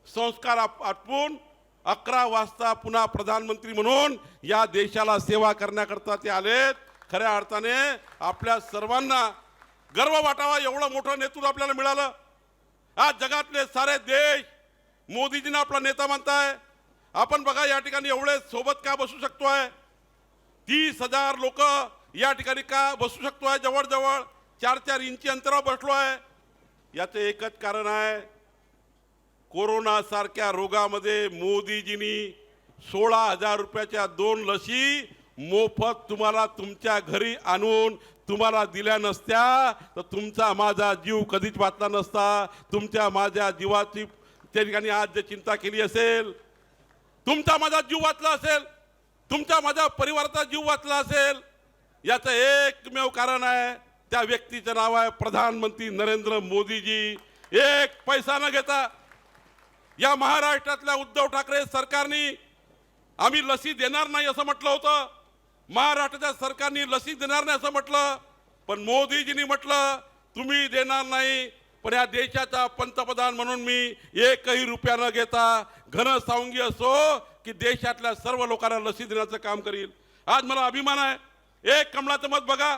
संस्कार आटपून 11 वाजता पुन्हा प्रधानमंत्री म्हणून या देशाला सेवा करण्याकरता ते आलेत. खऱ्या अर्थाने आपल्या सर्वांना गर्व वाटावा एवढं मोठं नेतृत्व आपल्याला मिळालं. आज जगातले सारे देश मोदीजींना आपला नेता मानताय. आपण बघा या ठिकाणी एवढे सोबत का बसू शकतोय, 30,000 लोक या ठिकाणी का बसू शकतोय, जवळजवळ 4-4 इंची अंतरावर बसलो आहे. याचं एकच कारण आहे, कोरोना सारख्या रोगामध्ये मोदीजींनी 16,000 रुपयाच्या 2 लसी मोफत तुम्हाला तुमच्या घरी आणून तुम्हाला दिल्या नसत्या तर तुमचा माझा जीव कधीच वाचला नसता. तुमच्या माझ्या जीवाची त्या ठिकाणी आज जे चिंता केली असेल, तुमचा माझा जीव वाचला असेल, तुमच्या माझ्या परिवाराचा जीव वाचला असेल, याचं एकमेव कारण आहे, त्या व्यक्तीचं नाव आहे प्रधानमंत्री नरेंद्र मोदीजी. एक पैसा न घेता या महाराष्ट्रातल्या उद्धव ठाकरे सरकारने आम्ही लसी देणार नाही असं म्हटलं होतं. महाराष्ट्राच्या सरकारने लसी देणार नाही असं म्हटलं, पण मोदीजींनी म्हटलं तुम्ही देणार नाही, पण या देशाचा पंतप्रधान म्हणून मी 1ही रुपया न घेता घनसावंगी असो की देशातल्या सर्व लोकांना लसी देण्याचं काम करील. आज मला अभिमान आहे. एक कमळाचं मत बघा,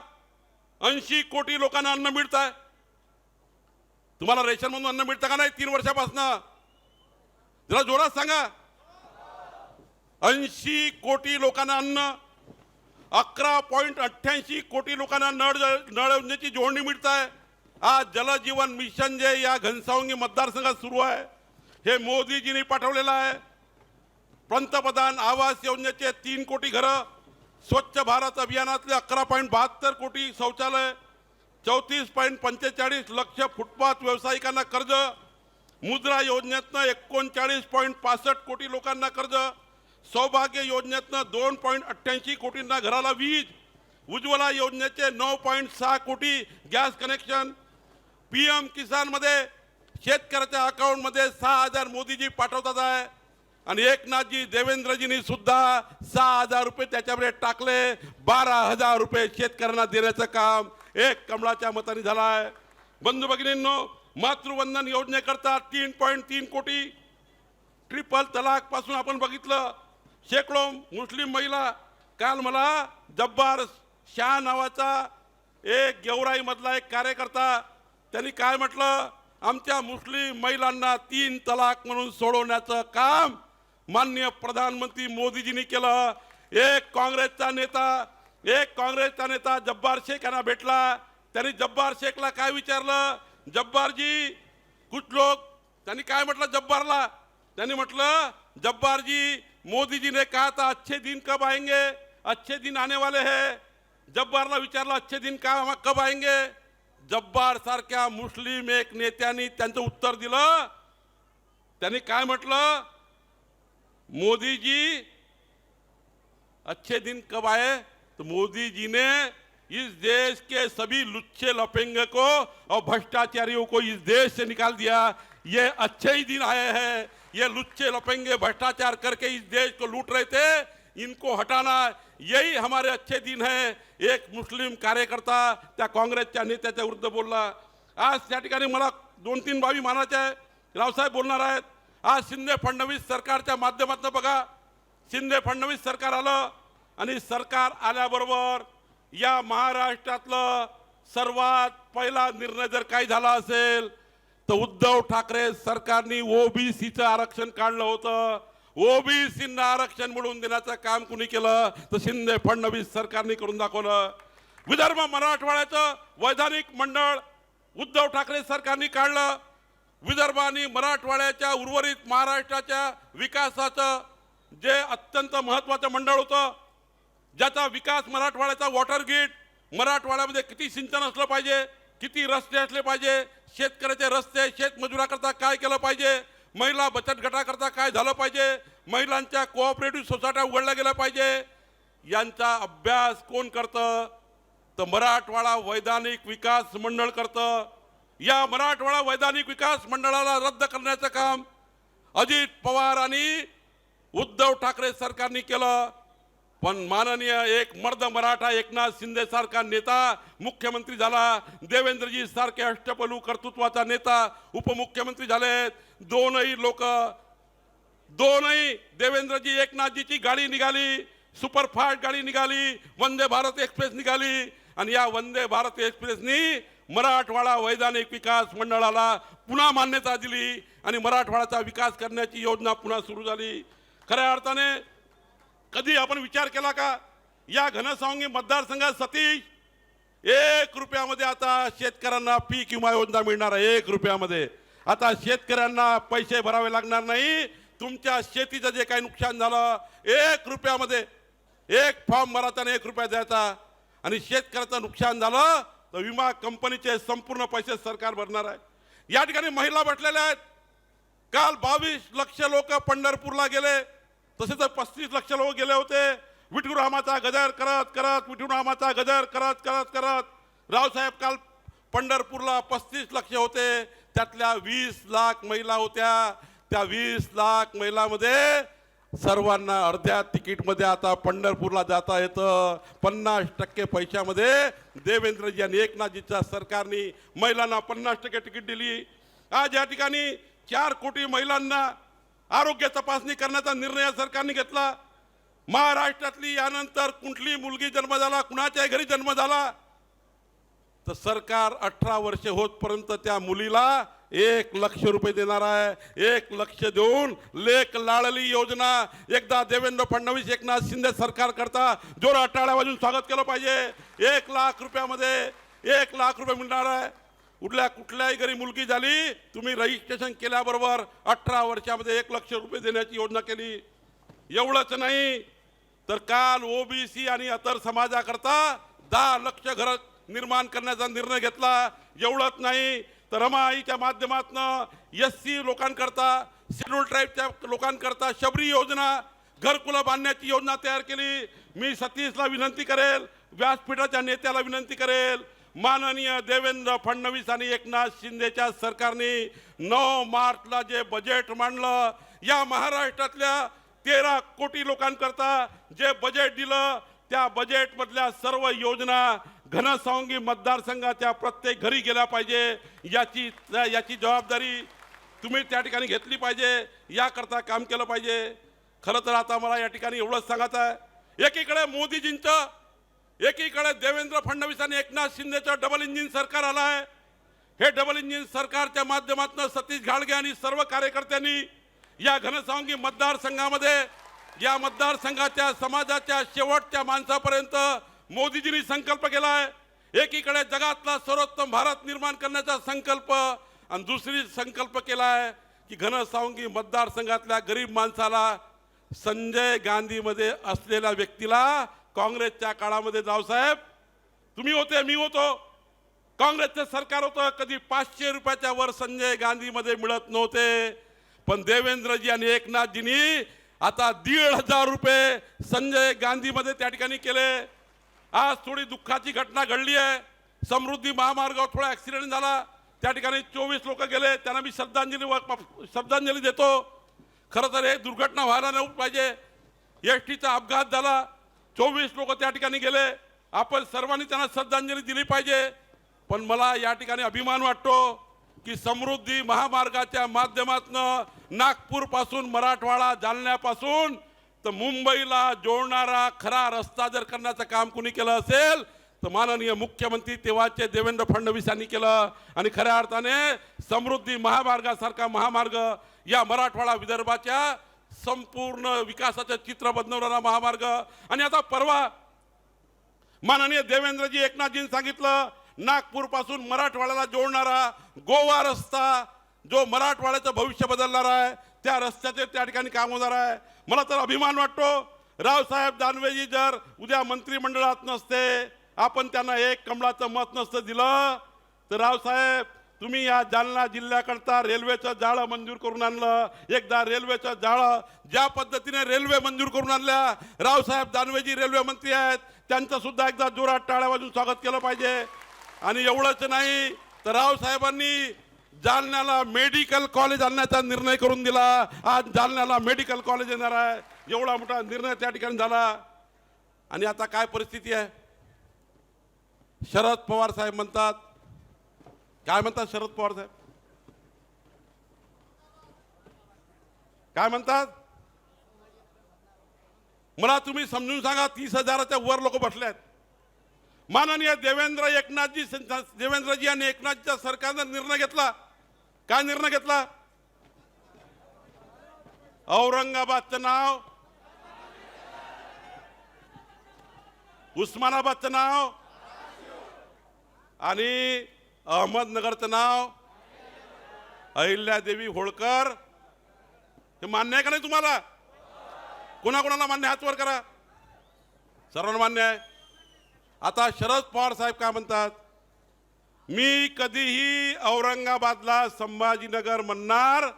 80 कोटी लोकांना अन्न मिळत आहे. तुम्हाला रेशनमधून अन्न मिळतं का नाही 3 वर्षापासून? जरा जोरात सांगा. 80 कोटी लोकांना अन्न, 11.88 कोटी लोकांना नळ योजनेची जोडणी मिळत आहे. आज जलजीवन मिशन जे या घनसावंगी मतदारसंघात सुरू आहे हे मोदीजींनी पाठवलेलं आहे. पंतप्रधान आवास योजनेचे 3 कोटी घरं, स्वच्छ भारत अभियानातले 11.72 कोटी शौचालय, 34.45 लक्ष फुटपाथ व्यावसायिकांना कर्ज, मुद्रा योजनेतनं 39.65 कोटी लोकांना कर्ज, सौभाग्य योजनेतनं 2.88 कोटींना घराला वीज, उज्ज्वला योजनेचे 9.6 कोटी गॅस कनेक्शन, PM किसान मध्ये शेतकऱ्याच्या अकाउंटमध्ये 6,000 मोदीजी पाठवतात आहे. आणि एकनाथजी देवेंद्रजींनी सुद्धा 6,000 रुपये त्याच्यामध्ये टाकले. 12,000 रुपये शेतकऱ्यांना देण्याचं काम एक कमळाच्या मताने झालं आहे. बंधू भगिनींनो, मातृवंदन योजनेकरता 3.3 कोटी. ट्रिपल तलाक पासून आपण बघितलं, शेकडो मुस्लिम महिला. काल मला जब्बार शाह नावाचा एक गेवराई मधला एक कार्यकर्ता, त्यांनी काय म्हटलं, आमच्या मुस्लिम महिलांना 3 तलाक म्हणून सोडवण्याचं काम माननीय प्रधानमंत्री मोदीजींनी केलं. एक काँग्रेसचा नेता जब्बार शेख यांना भेटला. त्यांनी जब्बार शेखला काय विचारलं, जब्बारजी कुछ लोग, त्यांनी काय म्हटलं जब्बारला, त्यांनी म्हटलं जब्बारजी मोदी जी ने कहा था अच्छे दिन कब आएंगे, अच्छे दिन आने वाले हैं. जब्बारला विचारलं अच्छे दिन कब आएंगे. जब्बार सारख्या मुस्लिम एक नेत्यांनी त्यांचं उत्तर दिलं. त्यांनी काय म्हटलं, मोदी जी अच्छे दिन कब आए, तो मोदी जी ने इस देश के सभी लुच्चे लफंगे को और भ्रष्टाचारियों को इस देश से निकाल दिया. ये अच्छे ही दिन आए हैं. ये लुच्चे लफंगे भ्रष्टाचार करके इस देश को लूट रहे थे, इनको हटाना, यही हमारे अच्छे दिन है. एक मुस्लिम कार्यकर्ता त्या काँग्रेसच्या नेत्याच्या विरुद्ध बोलला. आज त्या ठिकाणी मला 2-3 बाबी मानायच्या आहे. रावसाहेब बोलणार आहेत. आज शिंदे फडणवीस सरकारच्या माध्यमातून बघा, शिंदे फडणवीस सरकार आलं आणि सरकार आल्याबरोबर या महाराष्ट्रातलं सर्वात पहिला निर्णय जर काही झाला असेल तर उद्धव ठाकरे सरकारने ओबीसीचं आरक्षण काढलं होतं. ओबीसींना आरक्षण मिळवून देण्याचं काम कुणी केलं, तर शिंदे फडणवीस सरकारने करून दाखवलं. विदर्भ मराठवाड्याचं वैधानिक मंडळ उद्धव ठाकरे सरकारने काढलं. विदर्भ आणि मराठवाड्याच्या उर्वरित महाराष्ट्राच्या विकासाचं जे अत्यंत महत्त्वाचं मंडळ होतं, ज्याचा विकास मराठवाड्याचा वॉटर गेट, मराठवाड्यामध्ये किती सिंचन असलं पाहिजे, किती रस्ते असले पाहिजे, शेतकऱ्याचे रस्ते, शेतमजुराकरता काय केलं पाहिजे, महिला बचत गटाकरता काय झालं पाहिजे, महिलांच्या कोऑपरेटिव्ह सोसायट्या उघडल्या गेल्या पाहिजे, यांचा अभ्यास कोण करतं, तर मराठवाडा वैधानिक विकास मंडळ करतं. या मराठवाडा वैधानिक विकास मंडळाला रद्द करण्याचं काम अजित पवार आणि उद्धव ठाकरे सरकारने केलं. पण माननीय एक मर्द मराठा एकनाथ शिंदे सारखा नेता मुख्यमंत्री झाला, देवेंद्रजी सारखे अष्टपैलू कर्तृत्वाचा नेता उपमुख्यमंत्री झालेत. दोनही देवेंद्रजी एकनाथजीची गाडी निघाली, सुपरफास्ट गाडी निघाली, वंदे भारत एक्सप्रेस निघाली आणि या वंदे भारत एक्सप्रेसनी मराठवाडा वैधानिक विकास मंडळाला पुन्हा मान्यता दिली आणि मराठवाड्याचा विकास करण्याची योजना पुन्हा सुरू झाली. खऱ्या अर्थाने कधी आपण विचार केला का, या घनसावंगी मतदारसंघात सतीश 1 रुपयामध्ये आता शेतकऱ्यांना पीक विमा योजना मिळणार आहे. 1 रुपयामध्ये आता शेतकऱ्यांना पैसे भरावे लागणार नाही. तुमच्या शेतीचं जे काही नुकसान झालं 1 रुपयामध्ये एक फॉर्म भरायचा आणि 1 रुपया द्यायचा, आणि शेतकऱ्याचं नुकसान झालं तर विमा कंपनीचे संपूर्ण पैसे सरकार भरणार आहे. या ठिकाणी महिला बसलेल्या आहेत. काल 22 लक्ष लोक पंढरपूरला गेले, तसेच 35 लक्ष लोक गेले होते. विठुरामाचा गजर करत करत, विठुरामाचा गजर करत करत करत रावसाहेब काल पंढरपूरला 35 लक्ष होते, त्यातल्या 20 लाख महिला होत्या. त्या 20 लाख महिलांमध्ये सर्वांना अर्ध्या तिकीटमध्ये आता पंढरपूरला जाता येतं. 50% पैशामध्ये देवेंद्रजी आणि एकनाथजीच्या सरकारने महिलांना 50% तिकीट दिली. आज या ठिकाणी 4 कोटी महिलांना आरोग्य तपासणी करण्याचा निर्णय सरकारने घेतला. महाराष्ट्रातली यानंतर कुठली मुलगी जन्म झाला, कुणाच्याही घरी जन्म झाला तर सरकार 18 वर्ष होतपर्यंत त्या मुलीला 1 लाख रुपये देणार आहे. 1 लाख देऊन लेक लाडली योजना एकदा देवेंद्र फडणवीस एकनाथ शिंदे सरकार करता जोरात टाळ्या वाजून स्वागत केलं पाहिजे. 1 लाख रुपयामध्ये 1 लाख रुपये मिळणार आहे. कुठल्याही घरी मुलगी झाली, तुम्ही रजिस्ट्रेशन केल्याबरोबर 18 वर्षामध्ये 1 लाख रुपये देण्याची योजना केली. एवढंच नाही तर काल ओबीसी आणि इतर समाजाकरता 10 लाख घर निर्माण करण्याचा निर्णय घेतला. एवढंच नाही तर रमाईच्या माध्यमातून SC लोकांकरता, शेड्यूल ट्राईबच्या लोकांकरता शबरी योजना, घरकुलं बांधण्याची योजना तयार केली. मी सतीशला विनंती करेल, व्यासपीठाच्या नेत्याला विनंती करेल, माननीय देवेंद्र फडणवीस आणि एकनाथ शिंदेच्या सरकारने 9 मार्चला जे बजेट मांडलं, या महाराष्ट्रातल्या 13 कोटी लोकांकरता जे बजेट दिलं त्या बजेटमधल्या सर्व योजना घनसावंगी मतदारसंघाच्या प्रत्येक घरी गेल्या पाहिजे, याची जबाबदारी तुम्ही त्या ठिकाणी घेतली पाहिजे, याकरता काम केलं पाहिजे. खरं तर आता मला या ठिकाणी एवढंच सांगायचं आहे, एकीकडे मोदीजींचं, एकीकडे देवेंद्र फडणवीस आणि एकनाथ शिंदेचं डबल इंजिन सरकार आलं आहे. हे डबल इंजिन सरकारच्या माध्यमातून सतीश घाडगे आणि सर्व कार्यकर्त्यांनी या घनसावंगी मतदारसंघामध्ये, या मतदारसंघाच्या समाजाच्या शेवटच्या माणसापर्यंत मोदीजींनी संकल्प केला आहे. एकीकडे जगातला सर्वोत्तम भारत निर्माण करण्याचा संकल्प आणि दुसरी संकल्प केला आहे की घनसावंगी मतदारसंघातल्या गरीब माणसाला, संजय गांधीमध्ये असलेल्या व्यक्तीला, काँग्रेसच्या काळामध्ये रावसाहेब तुम्ही होते, मी होतो, काँग्रेसचं सरकार होतं, कधी 500 रुपयाच्या वर संजय गांधीमध्ये मिळत नव्हते. पण देवेंद्रजी आणि एकनाथजींनी आता 1,500 रुपये संजय गांधीमध्ये त्या ठिकाणी केले. आज थोडी दुःखाची घटना घडली आहे. समृद्धी महामार्गावर थोडा ॲक्सिडेंट झाला, त्या ठिकाणी 24 लोक गेले, त्यांना मी श्रद्धांजली देतो. खरं तर हे दुर्घटना व्हायला नाही पाहिजे. एसटीचा अपघात झाला, 24 लोक त्या ठिकाणी गेले, आपण सर्वांनी त्यांना श्रद्धांजली दिली पाहिजे. पण मला या ठिकाणी अभिमान वाटतो की समृद्धी महामार्गाच्या माध्यमातून नागपूरपासून मराठवाडा, जालन्यापासून तर मुंबईला जोडणारा खरा रस्ता जर करण्याचं काम कुणी केलं असेल तर माननीय मुख्यमंत्री तेव्हाचे देवेंद्र फडणवीस यांनी केलं. आणि खऱ्या अर्थाने समृद्धी महामार्गासारखा महामार्ग या मराठवाडा विदर्भाच्या संपूर्ण विकासाचं चित्र बदलवणारा महामार्ग. आणि आता परवा माननीय देवेंद्रजी एकनाथजींनी सांगितलं, नागपूर पासून मराठवाड्याला जोडणारा गोवा रस्ता जो मराठवाड्याचं भविष्य बदलणार आहे, त्या रस्त्याचे त्या ठिकाणी काम होणार आहे. मला तर अभिमान वाटतो, रावसाहेब दानवेजी जर उद्या मंत्रिमंडळात नसते, आपण त्यांना एक कमळाचं मत नसतं दिलं, तर रावसाहेब तुम्ही या जालना जिल्ह्याकरता रेल्वेचं जाळं मंजूर करून आणलं. एकदा रेल्वेचं जाळं ज्या पद्धतीने रेल्वे मंजूर करून आणल्या, रावसाहेब दानवेजी रेल्वे मंत्री आहेत, त्यांचं सुद्धा एकदा जोरात टाळ्या वाजून स्वागत केलं पाहिजे. आणि एवढंच नाही तर रावसाहेबांनी जालन्याला मेडिकल कॉलेज आणण्याचा निर्णय करून दिला. आज जालन्याला मेडिकल कॉलेज येणार आहे, एवढा मोठा निर्णय त्या ठिकाणी झाला. आणि आता काय परिस्थिती आहे, शरद पवार साहेब म्हणतात, काय म्हणतात शरद पवार साहेब, काय म्हणतात, मला तुम्ही समजून सांगा. 30,000च्या वर लोक बसले आहेत. माननीय देवेंद्रजी आणि एकनाथजीच्या सरकारने निर्णय घेतला. काय निर्णय घेतला? औरंगाबादचं नाव, उस्मानाबादचं नाव आणि अहमदनगरचं नाव अहिल्यादेवी होळकर. हे मान्य आहे का नाही तुम्हाला? कोणाकोणाला मान्य, हात वर करा. सर्वांना मान्य आहे. आता शरद पवार साहेब काय म्हणतात, मी कधीही औरंगाबादला संभाजीनगर म्हणणार,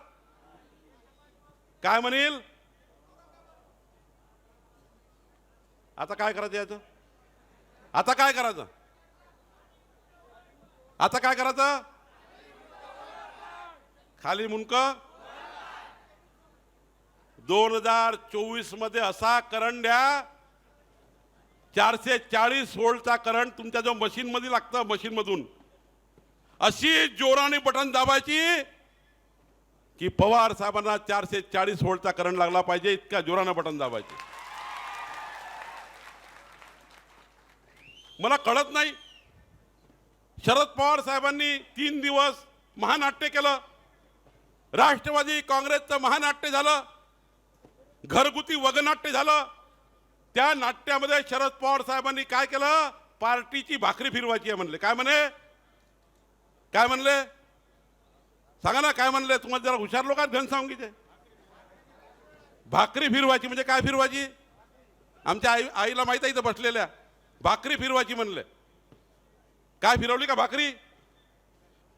काय म्हणेल? आता काय करायचं याचं? आता काय करायचं? आता काय करायचं? खाली मुंडक. 2024 मध्ये असा करंट द्या, 440 व्होल्टचा करंट तुमच्या जो मशीन मध्ये लागतं, मशीन मधून अशी जोराने बटन दाबायची की पवार साहेबांना 440 व्होल्टचा करंट लागला पाहिजे, इतक्या जोराने बटन दाबायचे. मला कळत नाही, शरद पवार साहेबांनी 3 दिवस महानाट्य केलं, राष्ट्रवादी काँग्रेसचं महानाट्य झालं, घरगुती वगनाट्य झालं. त्या नाट्यामध्ये शरद पवार साहेबांनी काय केलं, पार्टीची भाकरी फिरवायची आहे म्हणले. काय म्हणे, काय म्हणले सांगा ना, काय म्हणले? तुम्हाला जरा हुशार लोक आहेत घनसावंगीचे. भाकरी फिरवायची म्हणजे काय फिरवायची? आमच्या आईला माहिती आहे इथं बसलेल्या, भाकरी फिरवायची म्हणले. काय फिरवली का भाकरी?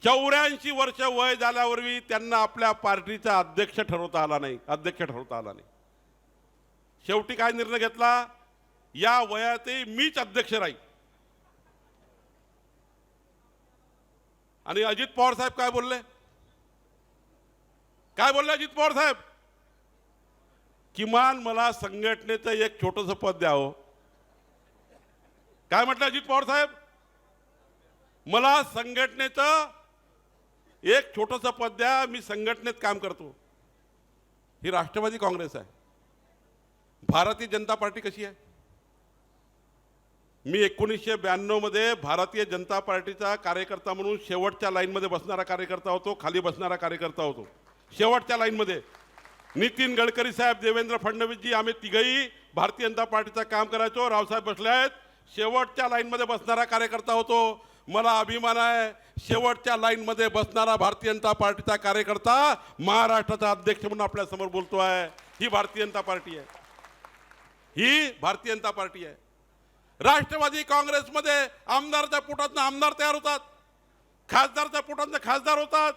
84 वर्ष वय झाल्यावरही त्यांना आपल्या पार्टीचा अध्यक्ष ठरवता आला नाही, अध्यक्ष ठरवता आला नाही. शेवटी काय निर्णय घेतला, या वयातही मीच अध्यक्ष राहील. आणि अजित पवार साहेब काय बोलले, काय बोलले अजित पवार साहेब? किमान मला संघटनेचं एक छोटंसं पद द्यावं. काय म्हटलं अजित पवार साहेब? मला संघटनेचं एक छोटंसं पद द्या, मी संघटनेत काम करतो. ही राष्ट्रवादी काँग्रेस आहे. भारतीय जनता पार्टी कशी आहे? मी 1992 मध्ये भारतीय जनता पार्टीचा कार्यकर्ता म्हणून शेवटच्या लाईनमध्ये बसणारा कार्यकर्ता होतो, खाली बसणारा कार्यकर्ता होतो. शेवटच्या लाईनमध्ये नितीन गडकरी साहेब, देवेंद्र फडणवीसजी, आम्ही तिघही भारतीय जनता पार्टीचं काम करायचो. रावसाहेब बसले आहेत, शेवटच्या लाईनमध्ये बसणारा कार्यकर्ता होतो. मला अभिमान आहे, शेवटच्या लाईनमध्ये बसणारा भारतीय जनता पार्टीचा कार्यकर्ता महाराष्ट्राचा अध्यक्ष म्हणून आपल्या समोर बोलतो आहे. ही भारतीय जनता पार्टी आहे. ही भारतीय जनता पार्टी आहे. राष्ट्रवादी काँग्रेसमध्ये आमदारच्या पोटातनं आमदार तयार होतात, खासदारच्या पोटातनं खासदार होतात.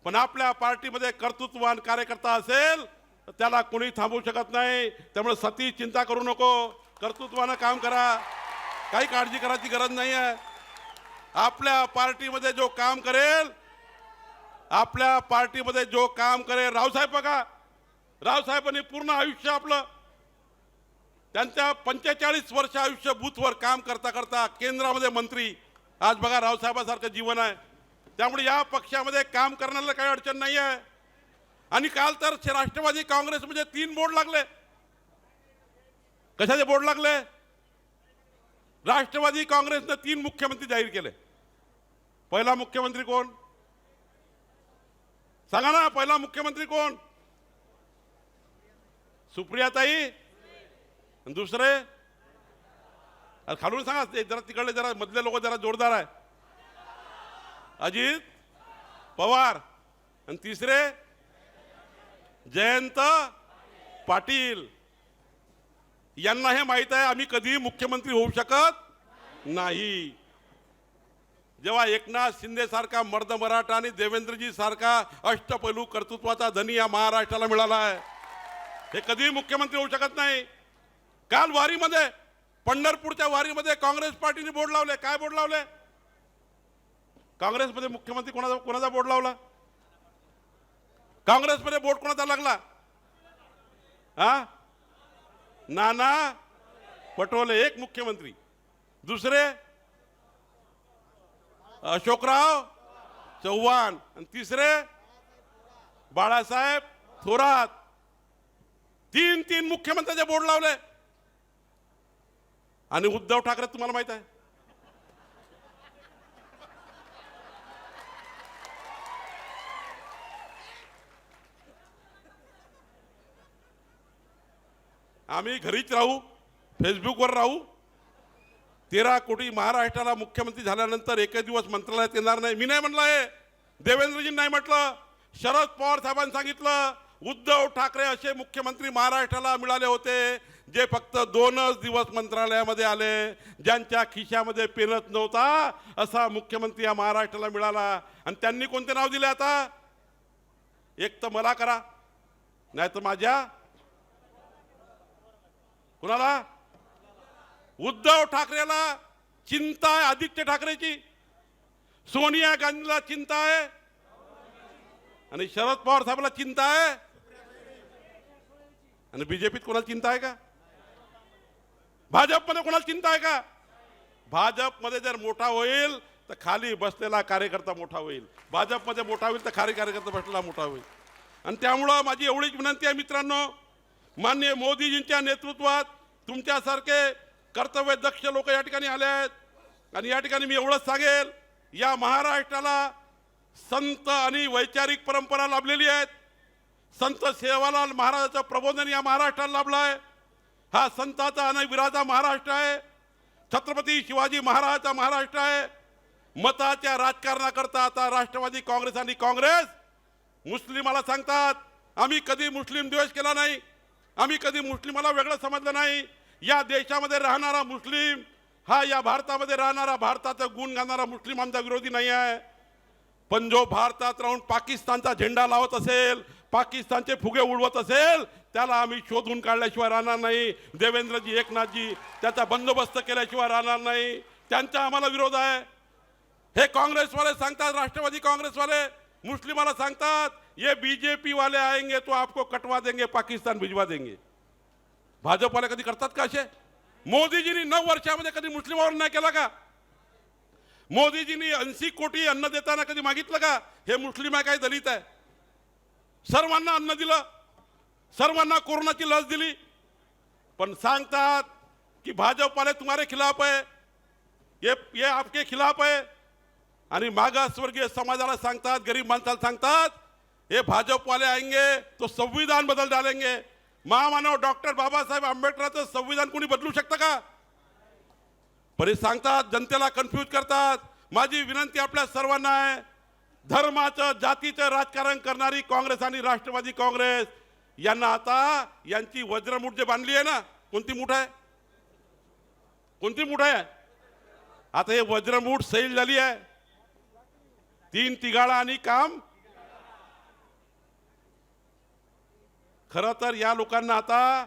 पण आपल्या पार्टीमध्ये कर्तृत्ववान कार्यकर्ता असेल तर त्याला कोणी थांबवू शकत नाही. त्यामुळे सती चिंता करू नको, कर्तृत्वानं काम करा, काही काळजी करायची गरज नाही आहे. आपल्या पार्टीमध्ये जो काम करेल, आपल्या पार्टीमध्ये जो काम करेल, रावसाहेब बघा, रावसाहेबांनी पूर्ण आयुष्य आपलं, त्यांच्या 45 वर्ष आयुष्य बूथवर काम करता करता केंद्रामध्ये मंत्री, आज बघा रावसाहेबांसारखं जीवन आहे. त्यामुळे या पक्षामध्ये काम करण्याला काही अडचण नाही आहे. आणि काल तर राष्ट्रवादी काँग्रेसमध्ये 3 बोर्ड लागले. कशाचे बोर्ड लागले? राष्ट्रवादी काँग्रेसने 3 मुख्यमंत्री जाहीर केले. पहिला मुख्यमंत्री कोण सांगा ना? पहिला मुख्यमंत्री कोण? सुप्रियाताई. दुसरे खालून सांगा, जरा तिकडले जरा मधले लोक जरा जोरदार आहे. अजित पवार. आणि तिसरे जयंत पाटील. यांना हे माहित आहे आम्ही कधी मुख्यमंत्री होऊ शकत नाही. जेव्हा एकनाथ शिंदे सारखा मर्द मराठा आणि देवेंद्रजी सारखा अष्टपैलू कर्तृत्वाचा धनी या महाराष्ट्राला मिळाला आहे, हे कधी मुख्यमंत्री होऊ शकत नाही. काल वारीमध्ये, पंढरपूरच्या वारीमध्ये काँग्रेस पार्टीने बोर्ड लावले. काय बोर्ड लावले? काँग्रेसमध्ये मुख्यमंत्री कोणाचा बोर्ड लावला? काँग्रेसमध्ये बोर्ड कोणाचा लागला? हा, नाना पटोले एक मुख्यमंत्री. दुसरे अशोकराव चव्हाण. आणि तिसरे बाळासाहेब थोरात. 3 मुख्यमंत्र्यांचे बोर्ड लावले. आणि उद्धव ठाकरे तुम्हाला माहित आहे, आम्ही घरीच राहू, फेसबुकवर राहू. 13 कोटी महाराष्ट्राला मुख्यमंत्री झाल्यानंतर एकही दिवस मंत्रालयात येणार नाही. मी नाही म्हणलं आहे, देवेंद्रजी नाही म्हटलं, शरद पवार साहेबांनी सांगितलं. उद्धव ठाकरे असे मुख्यमंत्री महाराष्ट्राला मिळाले होते जे फक्त 2च दिवस मंत्रालयामध्ये आले, ज्यांच्या खिशामध्ये पेनच नव्हता, असा मुख्यमंत्री या महाराष्ट्राला मिळाला. आणि त्यांनी कोणते नाव दिले? आता एक तर मला करा, नाही तर माझ्या कुणाला? उद्धव ठाकरेला चिंता आहे आदित्य ठाकरेची, सोनिया गांधीला चिंता आहे, आणि शरद पवार साहेबांना चिंता आहे. आणि बीजेपीत कोणाला चिंता आहे का? भाजपमध्ये कोणाला चिंता आहे का? भाजपमध्ये जर मोठा होईल तर खाली बसलेला कार्यकर्ता मोठा होईल. भाजपमध्ये मोठा होईल तर खाली कार्यकर्ता बसलेला मोठा होईल. आणि त्यामुळं माझी एवढीच विनंती आहे मित्रांनो, माननीय मोदीजींच्या नेतृत्वात तुमच्यासारखे कर्तव्यदक्ष लोक या ठिकाणी आले आहेत. आणि या ठिकाणी मी एवढंच सांगेल, या महाराष्ट्राला संत आणि वैचारिक परंपरा लाभलेली आहेत. संत सेवालाल महाराजांचं प्रबोधन या महाराष्ट्राला लाभलं आहे. हा संताचा आणि वीराचा महाराष्ट्र आहे. छत्रपती शिवाजी महाराजांचा महाराष्ट्र आहे. मताच्या राजकारणाकरता आता राष्ट्रवादी काँग्रेस आणि काँग्रेस मुस्लिमाला सांगतात, आम्ही कधी मुस्लिम द्वेष केला नाही, आम्ही कधी मुस्लिमाला वेगळं समजलं नाही. या देशामध्ये राहणारा मुस्लिम हा या भारतामध्ये राहणारा, भारताचा गुण गाणारा मुस्लिम आमचा विरोधी नाही आहे. पण जो भारतात राहून पाकिस्तानचा झेंडा लावत असेल, पाकिस्तानचे फुगे उडवत असेल, त्याला आम्ही शोधून काढल्याशिवाय राहणार नाही. देवेंद्रजी, एकनाथजी त्याचा बंदोबस्त केल्याशिवाय राहणार नाही. त्यांचा आम्हाला विरोध आहे. हे काँग्रेसवाले सांगतात, राष्ट्रवादी काँग्रेसवाले मुस्लिमाला सांगतात, ये बीजेपी वाले आएंगे तो आपको कटवा देंगे, पाकिस्तान भिजवा देंगे. भाजपवाले कधी करतात का असे? मोदीजींनी 9 वर्षामध्ये कधी मुस्लिमावर नाही केला का? मोदीजींनी 80 कोटी अन्न देताना कधी मागितलं का हे मुस्लिम आहे काय दलित आहे? सर्वांना अन्न दिलं, सर्वांना कोरोनाची लस दिली, पण सांगतात की भाजपवाले तुम्हारे खिलाफ है, ये आपके खिलाफ है. आणि मागासवर्गीय समाजाला सांगतात, गरीब माणसाला सांगतात हे भाजपवाले आएंगे तो संविधान बदल डालेंगे. महामानव डॉक्टर बाबासाहेब आंबेडकरांचं संविधान कोणी बदलू शकतं का? पण सांगतात, जनतेला कन्फ्यूज करतात. माझी विनंती आपल्या सर्वांना आहे, धर्माचं जातीचं राजकारण करणारी काँग्रेस आणि राष्ट्रवादी काँग्रेस यांना आता यांची वज्रमूठ जे बांधली आहे ना, कोणती मूठ आहे? कोणती मूठ आहे? आता हे वज्रमूठ सैल झाली आहे. 3 तिघाडा आणि काम. खरं तर या लोकांना आता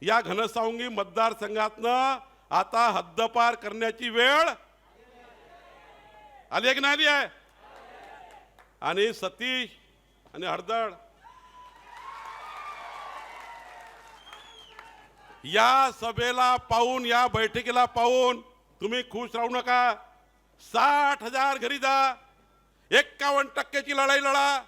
या घनसावंगी मतदारसंघातनं आता हद्दपार करण्याची वेळ आली की नाही आली आहे? आणि सतीश आणि हरदळ या सभेला पाहून, या बैठकीला पाहून तुम्ही खुश राहू नका. 60,000 घरी जा, 51% लढाई लढा.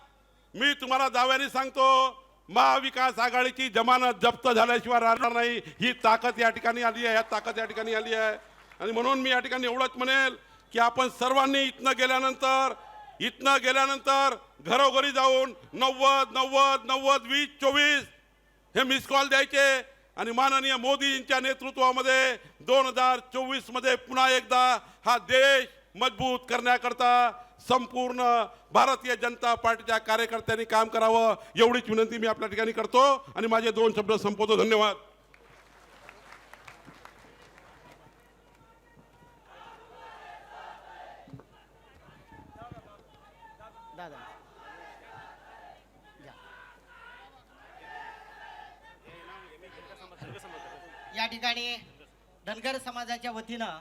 मी तुम्हाला दाव्याने सांगतो, महाविकास आघाडीची जमानत जप्त झाल्याशिवाय राहणार नाही. ही ताकद या ठिकाणी आली आहे, या ताकद या ठिकाणी आली आहे. आणि म्हणून मी या ठिकाणी एवढंच म्हणेल की आपण सर्वांनी इथनं गेल्यानंतर घरोघरी जाऊन 90 90 90 20 24 हे मिस कॉल द्यायचे आणि माननीय मोदींच्या नेतृत्वामध्ये 2024 मध्ये पुन्हा एकदा हा देश मजबूत करण्याकरता संपूर्ण भारतीय जनता पार्टीच्या कार्यकर्त्यांनी काम करावं, एवढीच विनंती मी आपल्या ठिकाणी करतो आणि माझे 2 शब्द संपवतो. धन्यवाद. या ठिकाणी धनगर समाजाच्या वतीनं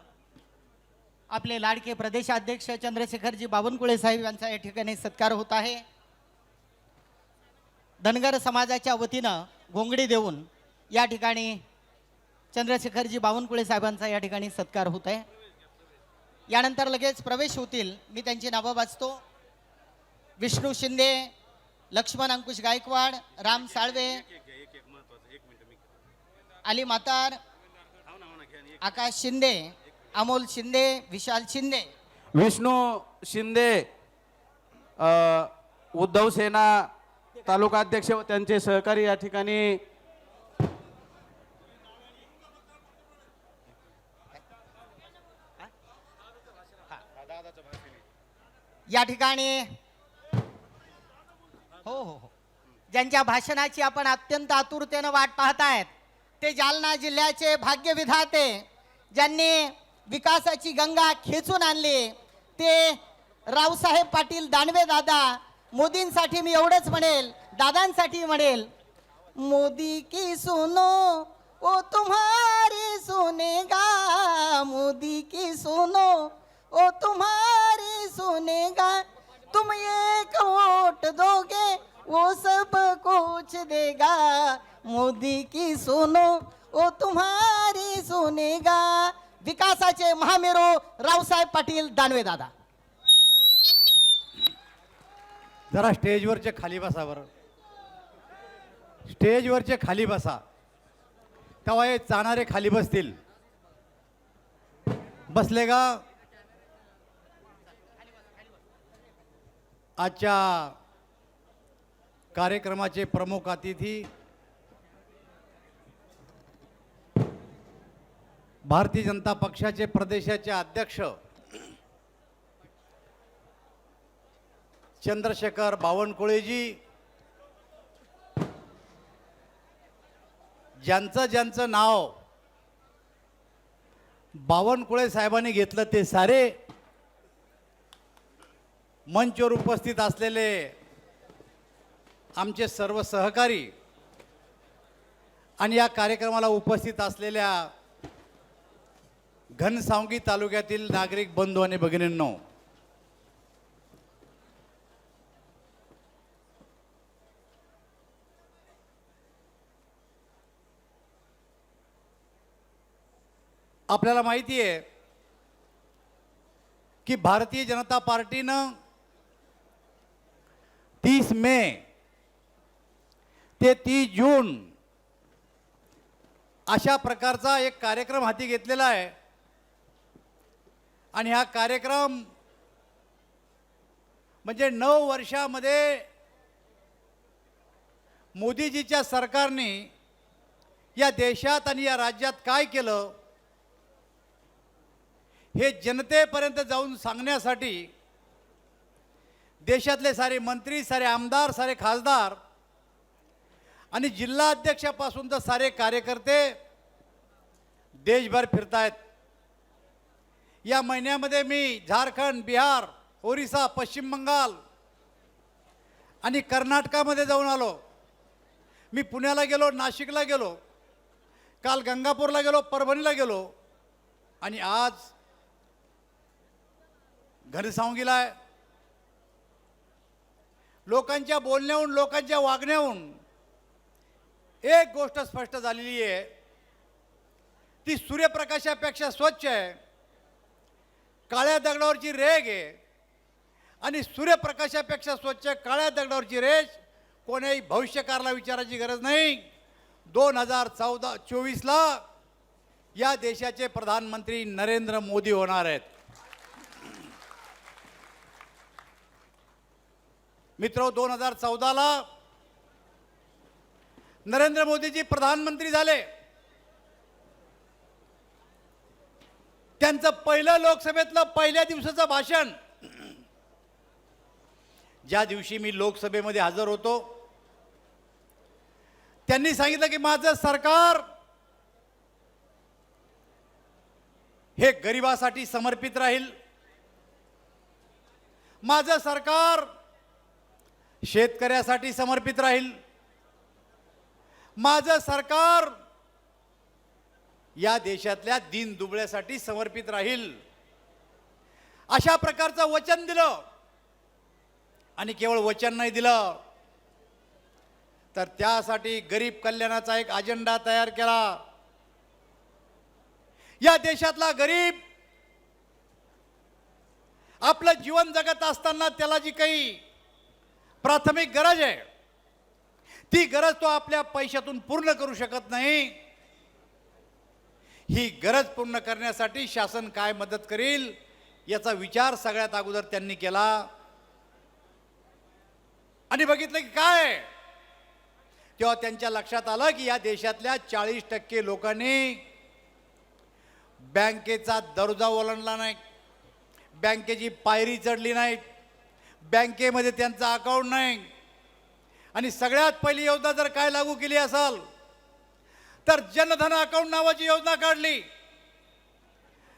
आपले लाडके प्रदेशाध्यक्ष चंद्रशेखरजी बावनकुळे साहेब यांचा या ठिकाणी सत्कार होत आहे. धनगर समाजाच्या वतीनं घोंगडी देऊन या ठिकाणी चंद्रशेखरजी बावनकुळे साहेबांचा या ठिकाणी सत्कार होत आहे. यानंतर लगेच प्रवेश होतील. मी त्यांची नावं वाचतो. विष्णू शिंदे, लक्ष्मण अंकुश गायकवाड, राम साळवे, अली मातार, आकाश शिंदे, अमोल शिंदे, विशाल शिंदे, विष्णू शिंदे, उद्धव सेना तालुका अध्यक्ष व त्यांचे सहकारी या ठिकाणी या ठिकाणी हो ज्यांच्या भाषणाची आपण अत्यंत आतुरतेनं वाट पाहतायत ते जालना जिल्ह्याचे भाग्य विधाते, ज्यांनी विकासाची गंगा खेचून आणली, ते रावसाहेब पाटील दानवे दादा. मोदींसाठी मी एवढंच म्हणेल, दादांसाठी म्हणेल, मोदी की सुनो ओ तुम्हारी सुनेगा, मोदी की सुनो ओ तुम्हारी सुनेगा, तुम एक वोट दोगे वो सब कुछ देगा, मोदी की सुनो ओ तुम्हारी सुनेगा. विकासाचे महामेरू रावसाहेब पाटील दानवे दादा. जरा स्टेजवरचे खाली बसा बरं. स्टेजवरचे खाली बसा, तेव्हा हे जाणारे खाली बसतील. बसले का? आजच्या कार्यक्रमाचे प्रमुख अतिथी भारतीय जनता पक्षाचे प्रदेशाचे अध्यक्ष चंद्रशेखर बावनकुळेजी, ज्यांचं नाव बावनकुळे साहेबांनी घेतलं, ते सारे मंचवर उपस्थित असलेले आमचे सर्व सहकारी आणि या कार्यक्रमाला उपस्थित असलेल्या घनसावंगी तालुक्यातील नागरिक बंधू आणि भगिनींनो, आपल्याला माहिती आहे की भारतीय जनता पार्टीनं 30 मे ते 30 जून अशा प्रकारचा एक कार्यक्रम हाती घेतलेला आहे आणि हा कार्यक्रम म्हणजे 9 वर्षामध्ये मोदीजीच्या सरकारने या देशात आणि या राज्यात काय केलं हे जनतेपर्यंत जाऊन सांगण्यासाठी देशातले सारे मंत्री, सारे आमदार, सारे खासदार आणि जिल्हा अध्यक्षापासून तर सारे कार्यकर्ते देशभर फिरतायत. या महिन्यामध्ये मी झारखंड, बिहार, ओरिसा, पश्चिम बंगाल आणि कर्नाटकामध्ये जाऊन आलो. मी पुण्याला गेलो, नाशिकला गेलो, काल गंगापूरला गेलो, परभणीला गेलो आणि आज घनसावंगीला आहे. लोकांच्या बोलण्याहून, लोकांच्या वागण्याहून एक गोष्ट स्पष्ट झालेली आहे, ती सूर्यप्रकाशापेक्षा स्वच्छ आहे. काळ्या दगडावरची रेघ आहे आणि सूर्यप्रकाशापेक्षा स्वच्छ काळ्या दगडावरची रेष कोणाही भविष्यकाळाला विचारायची गरज नाही. 2024ला या देशाचे प्रधानमंत्री नरेंद्र मोदी होणार आहेत. मित्रो, 2014ला नरेंद्र मोदीजी प्रधानमंत्री झाले. त्यांचं पहिलं लोकसभेतलं पहिल्या दिवसाचं भाषण, ज्या दिवशी मी लोकसभेमध्ये हजर होतो, त्यांनी सांगितलं की माझं सरकार हे गरिबासाठी समर्पित राहील. माझं सरकार शेतकऱ्यासाठी समर्पित राहील. माझं सरकार या देशातल्या दीनदुबळ्यासाठी समर्पित राहील. अशा प्रकारचं वचन दिलं आणि केवळ वचन नाही दिलं तर त्यासाठी गरीब कल्याणाचा एक अजेंडा तयार केला. या देशातला गरीब आपलं जीवन जगत असताना त्याला जी काही प्राथमिक गरज आहे ती गरज तो आपल्या पैशातून पूर्ण करू शकत नाही. ही गरज पूर्ण करण्यासाठी शासन काय मदत करेल याचा विचार सगळ्यात अगोदर त्यांनी केला आणि बघितलं की काय, तेव्हा त्यांच्या लक्षात आलं की या देशातल्या 40% लोकांनी बँकेचा दर्जा ओलांडला नाही, बँकेची पायरी चढली नाही, बँकेमध्ये त्यांचं अकाउंट नाही. आणि सगळ्यात पहिली योजना जर काय लागू केली असेल तर जनधन अकाउंट नावाची योजना काढली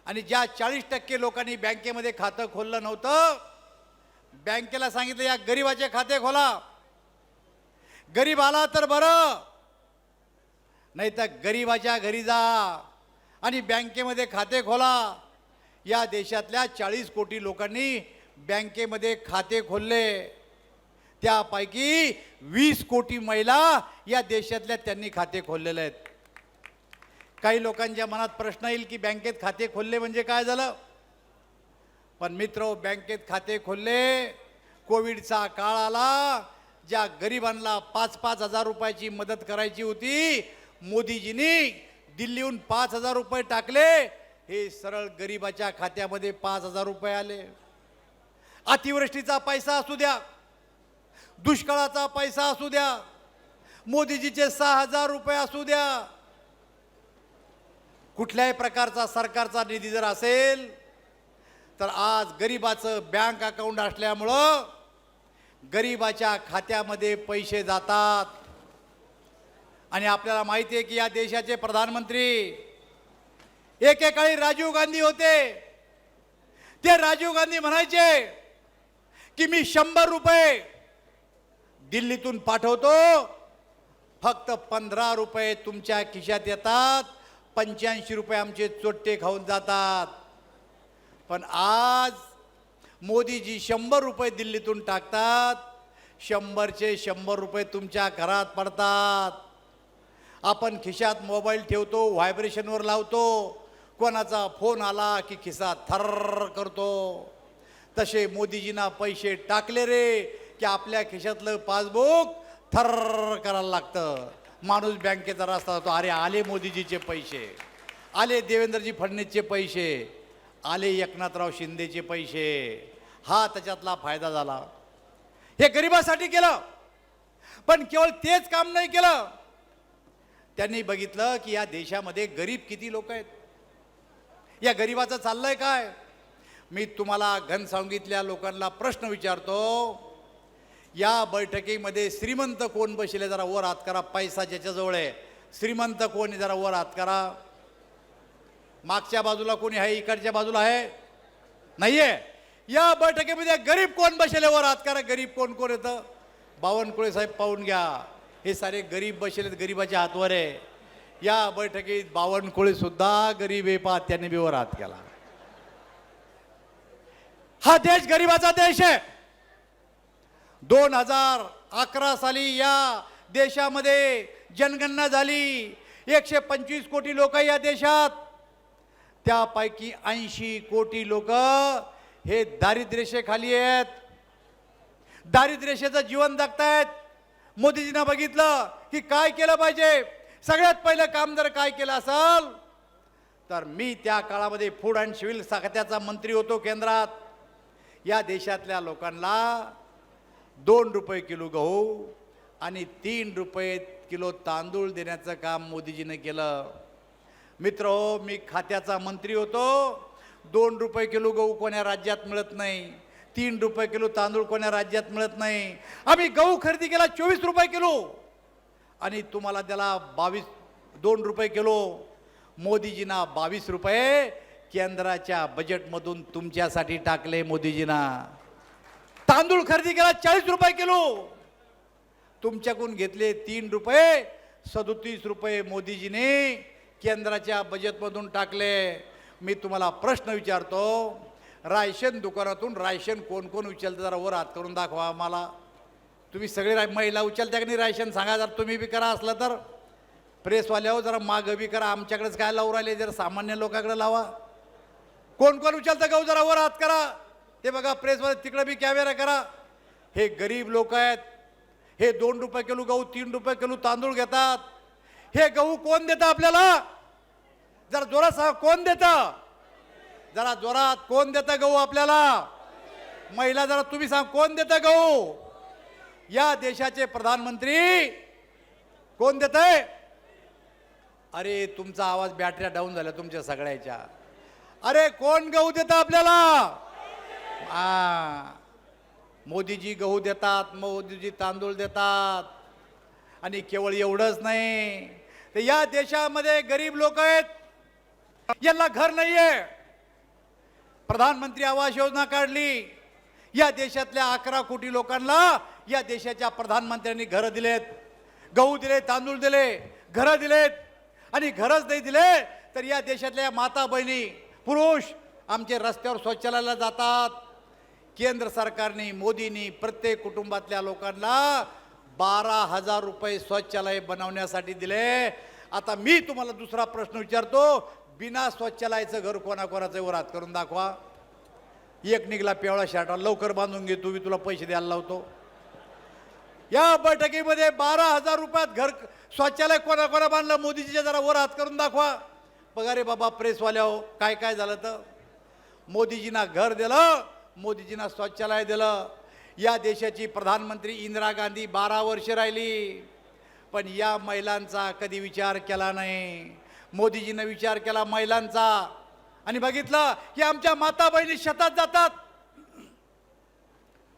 आणि ज्या 40% लोकांनी बँकेमध्ये खातं खोललं नव्हतं, बँकेला सांगितलं या गरीबाचे खाते खोला. गरीब आला तर बरं, नाही तर गरीबाच्या घरी जा आणि बँकेमध्ये खाते खोला. या देशातल्या 40 कोटी लोकांनी बँकेमध्ये खाते खोलले. त्यापैकी 20 कोटी महिला या देशातल्या त्यांनी खाते खोललेले आहेत. काही लोकांच्या मनात प्रश्न येईल की बँकेत खाते खोलले म्हणजे काय झालं. पण मित्र, बँकेत खाते खोलले, कोविडचा काळ आला, ज्या गरिबांना 5-5 हजार रुपयाची मदत करायची होती, मोदीजींनी दिल्लीहून 5,000 रुपये टाकले. हे सरळ गरिबाच्या खात्यामध्ये 5,000 रुपये आले. अतिवृष्टीचा पैसा असू द्या, दुष्काळाचा पैसा असू द्या, मोदीजीचे 6,000 रुपये असू द्या, कुठल्याही प्रकारचा सरकारचा निधी जर असेल तर आज गरिबाचं बँक अकाउंट असल्यामुळं गरिबाच्या खात्यामध्ये पैसे जातात. आणि आपल्याला माहिती आहे की या देशाचे प्रधानमंत्री एकेकाळी राजीव गांधी होते. ते राजीव गांधी म्हणायचे की मी 100 रुपये दिल्लीतून पाठवतो, फक्त 15 रुपये तुमच्या खिशात येतात, 85 रुपये आमचे चोट्टे खाऊन जातात. पण आज मोदीजी 100 रुपये दिल्लीतून टाकतात, 100चे 100 रुपये तुमच्या घरात पडतात. आपण खिशात मोबाईल ठेवतो, व्हायब्रेशनवर लावतो, कोणाचा फोन आला की खिसा थर्र करतो, तसे मोदीजींना पैसे टाकले रे की आपल्या खिशातलं पासबुक थर्र करायला लागतं. माणूस बँकेचा रस्ता जातो, अरे आले मोदीजीचे पैसे, आले देवेंद्रजी फडणवीसचे पैसे, आले एकनाथराव शिंदेचे पैसे. हा त्याच्यातला फायदा झाला. हे गरिबासाठी केलं. पण केवळ तेच काम नाही केलं, त्यांनी बघितलं की या देशामध्ये गरीब किती लोक आहेत, या गरिबाचं चाललंय काय. मी तुम्हाला घनसावंगीतल्या लोकांना प्रश्न विचारतो, या बैठकीमध्ये श्रीमंत कोण बसले, जरा वर हात करा. पैसा ज्याच्याजवळ आहे श्रीमंत कोण आहे, जरा वर हात करा. मागच्या बाजूला कोणी आहे, इकडच्या बाजूला आहे, नाहीये. या बैठकीमध्ये गरीब कोण बसले, वर हात करा. गरीब कोण कोण येतं, बावनकुळे साहेब पाहून घ्या. हे सारे गरीब बसलेत, गरीबाच्या हातवर आहे. या बैठकीत बावनकुळे सुद्धा गरीब आहे, पहा त्यांनी बी वर हात केला. हा देश गरीबाचा देश आहे. 2011 साली या देशामध्ये जनगणना झाली. 125 कोटी लोक या देशात, त्यापैकी 80 कोटी लोक हे दारिद्र्यरेषेखाली आहेत, दारिद्र्यरेषेचं जीवन जगतायत. मोदीजींना बघितलं की काय केलं पाहिजे. सगळ्यात पहिलं काम जर काय केलं असेल तर मी त्या काळामध्ये फूड अँड सिव्हिल खात्याचा मंत्री होतो केंद्रात. या देशातल्या लोकांना 2 रुपये किलो गहू आणि 3 रुपये किलो तांदूळ देण्याचं काम मोदीजीने केलं. मित्र, मी खात्याचा मंत्री होतो. 2 रुपये किलो गहू कोण्या राज्यात मिळत नाही, 3 रुपये किलो तांदूळ कोण्या राज्यात मिळत नाही. आम्ही गहू खरेदी केला 24 रुपये किलो आणि तुम्हाला त्याला 2 रुपये किलो. मोदीजींना 22 रुपये केंद्राच्या बजेटमधून तुमच्यासाठी टाकले. मोदीजींना तांदूळ खरेदी केला 40 रुपये किलो, तुमच्याकडून घेतले 3 रुपये. 37 रुपये मोदीजीने केंद्राच्या बजेटमधून टाकले. मी तुम्हाला प्रश्न विचारतो, राशन दुकानातून राशन कोण कोण उचलतं, जरा वर हात करून दाखवा आम्हाला. तुम्ही सगळे महिला उचलता की नाही राशन, सांगा. जर तुम्ही बी करा असलं तर प्रेसवाल्यावर जरा मागं बी करा. आमच्याकडेच काय लावून राहिले, जरा सामान्य लोकांकडे लावा. कोण कोण उचलतं गहू, जरा वर हात करा. ते बघा प्रेसमध्ये तिकडे बी कॅमेरा करा. हे गरीब लोक आहेत, हे 2 रुपये किलो गहू 3 रुपये किलो तांदूळ घेतात. हे गहू कोण देतं आपल्याला, जरा जोरात सांगा, कोण देतं, जरा जोरात, कोण देतं गहू आपल्याला. महिला जरा तुम्ही सांग, कोण देतं गहू. या देशाचे प्रधानमंत्री कोण देतंय. अरे तुमचा आवाज, बॅटऱ्या डाऊन झाल्या तुमच्या सगळ्याच्या. अरे कोण गहू देतं आपल्याला. मोदीजी गहू देतात, मोदीजी तांदूळ देतात. आणि केवळ एवढंच नाही, तर या देशामध्ये गरीब लोक आहेत, यांना घर नाहीये. प्रधानमंत्री आवास योजना काढली. या देशातल्या 11 कोटी लोकांना या देशाच्या प्रधानमंत्र्यांनी घरं दिलेत, गहू दिले, तांदूळ दिले, घरं दिलेत. आणि घरच नाही दिले तर या देशातल्या माता बहिणी, पुरुष आमचे रस्त्यावर शौचालयाला जातात. केंद्र सरकारने, मोदींनी प्रत्येक कुटुंबातल्या लोकांना 12,000 रुपये शौचालय बनवण्यासाठी दिले. आता मी तुम्हाला दुसरा प्रश्न विचारतो, बिना शौचालयाचं घर कोणाकोणाचं वर हात करून दाखवा. एक निघला पिवळा शर्ट, लवकर बांधून घे, तुम्ही तुला पैसे द्यायला लावतो. या बैठकीमध्ये 12,000 रुपयात घर शौचालय कोणाकोणा बांधलं, मोदीजीच्या जरा वर हात करून दाखवा. बघा रे बाबा प्रेसवाल्या, हो काय काय झालं तर मोदीजींना घर दिलं, मोदीजींना शौचालय दिलं. या देशाची प्रधानमंत्री इंदिरा गांधी 12 वर्ष राहिली, पण या महिलांचा कधी विचार केला नाही. मोदीजींनी विचार केला महिलांचा आणि बघितलं की आमच्या माता बहिणी शेतात जातात,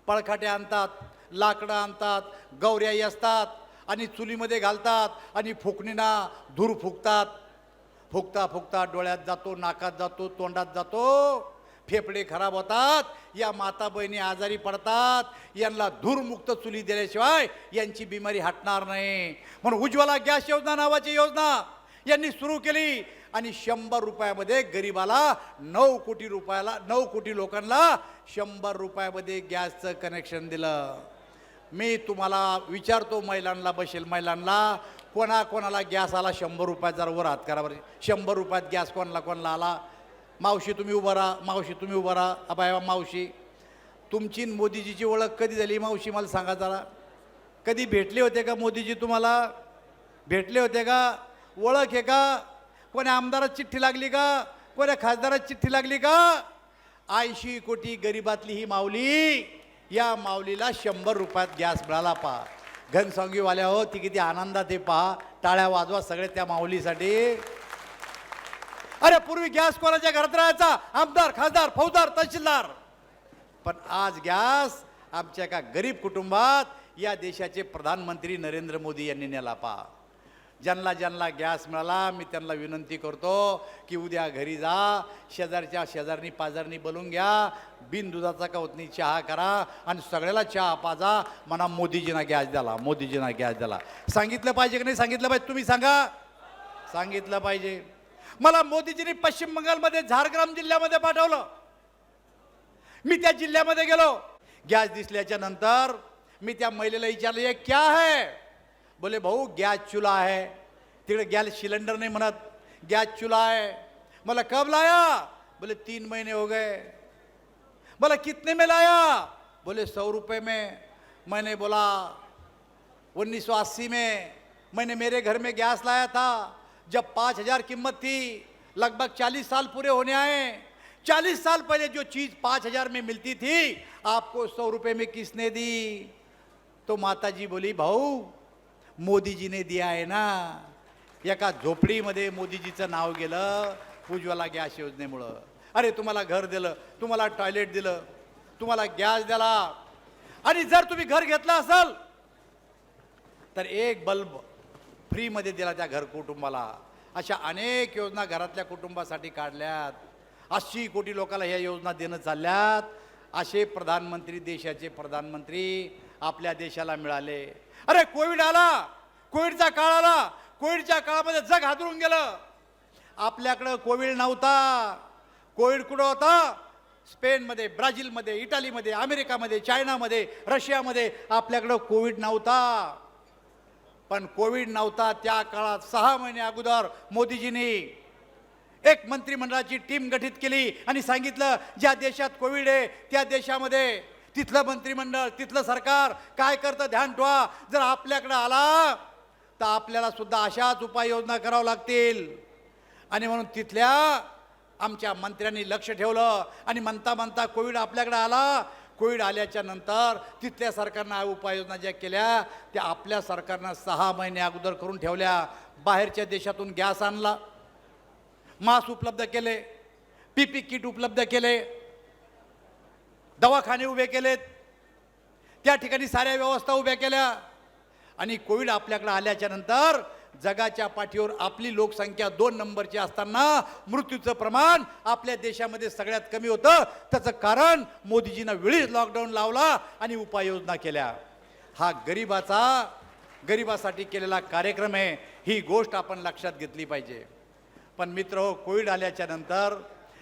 पळखाटे आणतात, लाकडं आणतात, गौऱ्याही असतात आणि चुलीमध्ये घालतात आणि फुकणीना धूर फुकतात. फुकता फुकता डोळ्यात जातो, नाकात जातो, तोंडात जातो, फेफडे खराब होतात. या माता बहिणी आजारी पडतात. यांना धूरमुक्त चुली दिल्याशिवाय यांची बिमारी हटणार नाही. म्हणून उज्ज्वला गॅस योजना नावाची योजना यांनी सुरू केली आणि 100 रुपयामध्ये गरिबाला 9 कोटी लोकांना 100 रुपयामध्ये गॅसचं कनेक्शन दिलं. मी तुम्हाला विचारतो, महिलांना बसेल महिलांना, कोणाला गॅस आला 100 रुपयात, जरा वर हात करा बरं. 100 रुपयात गॅस कोणाला आला? मावशी तुम्ही उभं राहा, मावशी तुम्ही उभं राहा. अबाय मावशी, तुमची न मोदीजीची ओळख कधी झाली मावशी, मला सांगा जरा. कधी भेटले होते का मोदीजी तुम्हाला? भेटले होते का? ओळख आहे का? कोण्या आमदारात चिठ्ठी लागली का? कोण्या खासदारात चिठ्ठी लागली का? 80 कोटी गरिबातली ही माऊली, या माऊलीला 100 रुपयात गॅस मिळाला. पहा घनसावंगीवाल्या हो, ती किती आनंदात आहे पहा. टाळ्या वाजवा सगळे त्या माऊलीसाठी. अरे पूर्वी गॅस कोणाच्या घरात राहायचा? आमदार, खासदार, फौजदार, तहसीलदार. पण आज गॅस आमच्या एका गरीब कुटुंबात या देशाचे प्रधानमंत्री नरेंद्र मोदी यांनी नेला. पहा ज्यांना ज्यांना गॅस मिळाला, मी त्यांना विनंती करतो की उद्या घरी जा, शेजारच्या शेजारनी पाजारनी बोलून घ्या, बिन दुधाचा कवतनी चहा करा आणि सगळ्याला चहा पाजा. म्हणा मोदीजींना गॅस द्याला, मोदीजींना गॅस द्याला. सांगितलं पाहिजे की नाही सांगितलं पाहिजे? तुम्ही सांगा. सांगितलं पाहिजे. मला मोदीजींनी पश्चिम बंगालमध्ये झारग्राम जिल्ह्यामध्ये पाठवलं. मी त्या जिल्ह्यामध्ये गेलो. गॅस दिसल्याच्या नंतर मी त्या महिलेला विचारलं, ये क्या है? बोले भाऊ गैस चूल्हा है. तिकडे गैस सिलेंडर नहीं म्हणत, गैस चूल्हा है. बोला कब लाया? बोले 3 महीने हो गए. बोला कितने में लाया? बोले 100 रुपये में. मैंने बोला 1980 में मैंने मेरे घर में गैस लाया था, जब 5000 कीमत थी. लगभग 40 साल पूरे होने आए. 40 साल पहले जो चीज 5000 में मिलती थी, आपको 100 रुपये में किसने दी? तो माताजी बोली भाऊ मोदीजीने दिया आहे ना. एका झोपडीमध्ये मोदीजीचं नाव गेलं उज्ज्वला गॅस योजनेमुळं. अरे तुम्हाला घर दिलं, तुम्हाला टॉयलेट दिलं, तुम्हाला गॅस दिला, आणि जर तुम्ही घर घेतलं असाल तर 1 बल्ब फ्रीमध्ये दिला त्या घर कुटुंबाला. अशा अनेक योजना घरातल्या कुटुंबासाठी काढल्यात. 80 कोटी लोकांना ह्या योजना देणं चालल्यात. असे प्रधानमंत्री, देशाचे प्रधानमंत्री आपल्या देशाला मिळाले. अरे कोविड आला, कोविडचा काळ आला. कोविडच्या काळामध्ये जग हादरून गेलं. आपल्याकडं कोविड नव्हता. कोविड कुठं होता? स्पेनमध्ये, ब्राझीलमध्ये, इटालीमध्ये, अमेरिकामध्ये, चायनामध्ये, रशियामध्ये आपल्याकडं कोविड नव्हता. पण कोविड नव्हता त्या काळात 6 महिने अगोदर मोदीजींनी एक मंत्रिमंडळाची टीम गठीत केली आणि सांगितलं ज्या देशात कोविड आहे त्या देशामध्ये तिथलं मंत्रिमंडळ, तिथलं सरकार काय करतं ध्यान ठेवा. जर आपल्याकडे आला तर आपल्याला सुद्धा अशाच उपाययोजना कराव्या लागतील. आणि म्हणून तिथल्या आमच्या मंत्र्यांनी लक्ष ठेवलं आणि म्हणता म्हणता कोविड आपल्याकडे आला. कोविड आल्याच्या नंतर तिथल्या सरकारनं उपाययोजना ज्या केल्या त्या आपल्या सरकारनं 6 महिने अगोदर करून ठेवल्या. बाहेरच्या देशातून गॅस आणला, मास्क उपलब्ध केले, पीपी किट उपलब्ध केले, दवाखाने उभे केलेत, त्या ठिकाणी साऱ्या व्यवस्था उभ्या केल्या. आणि कोविड आपल्याकडे आल्याच्या नंतर जगाच्या पाठीवर आपली लोकसंख्या 2 नंबरची असताना मृत्यूचं प्रमाण आपल्या देशामध्ये सगळ्यात कमी होतं. त्याचं कारण मोदीजींना वेळीच लॉकडाऊन लावला आणि उपाययोजना केल्या. हा गरिबासाठी केलेला कार्यक्रम आहे. ही गोष्ट आपण लक्षात घेतली पाहिजे. पण मित्र, कोविड आल्याच्या नंतर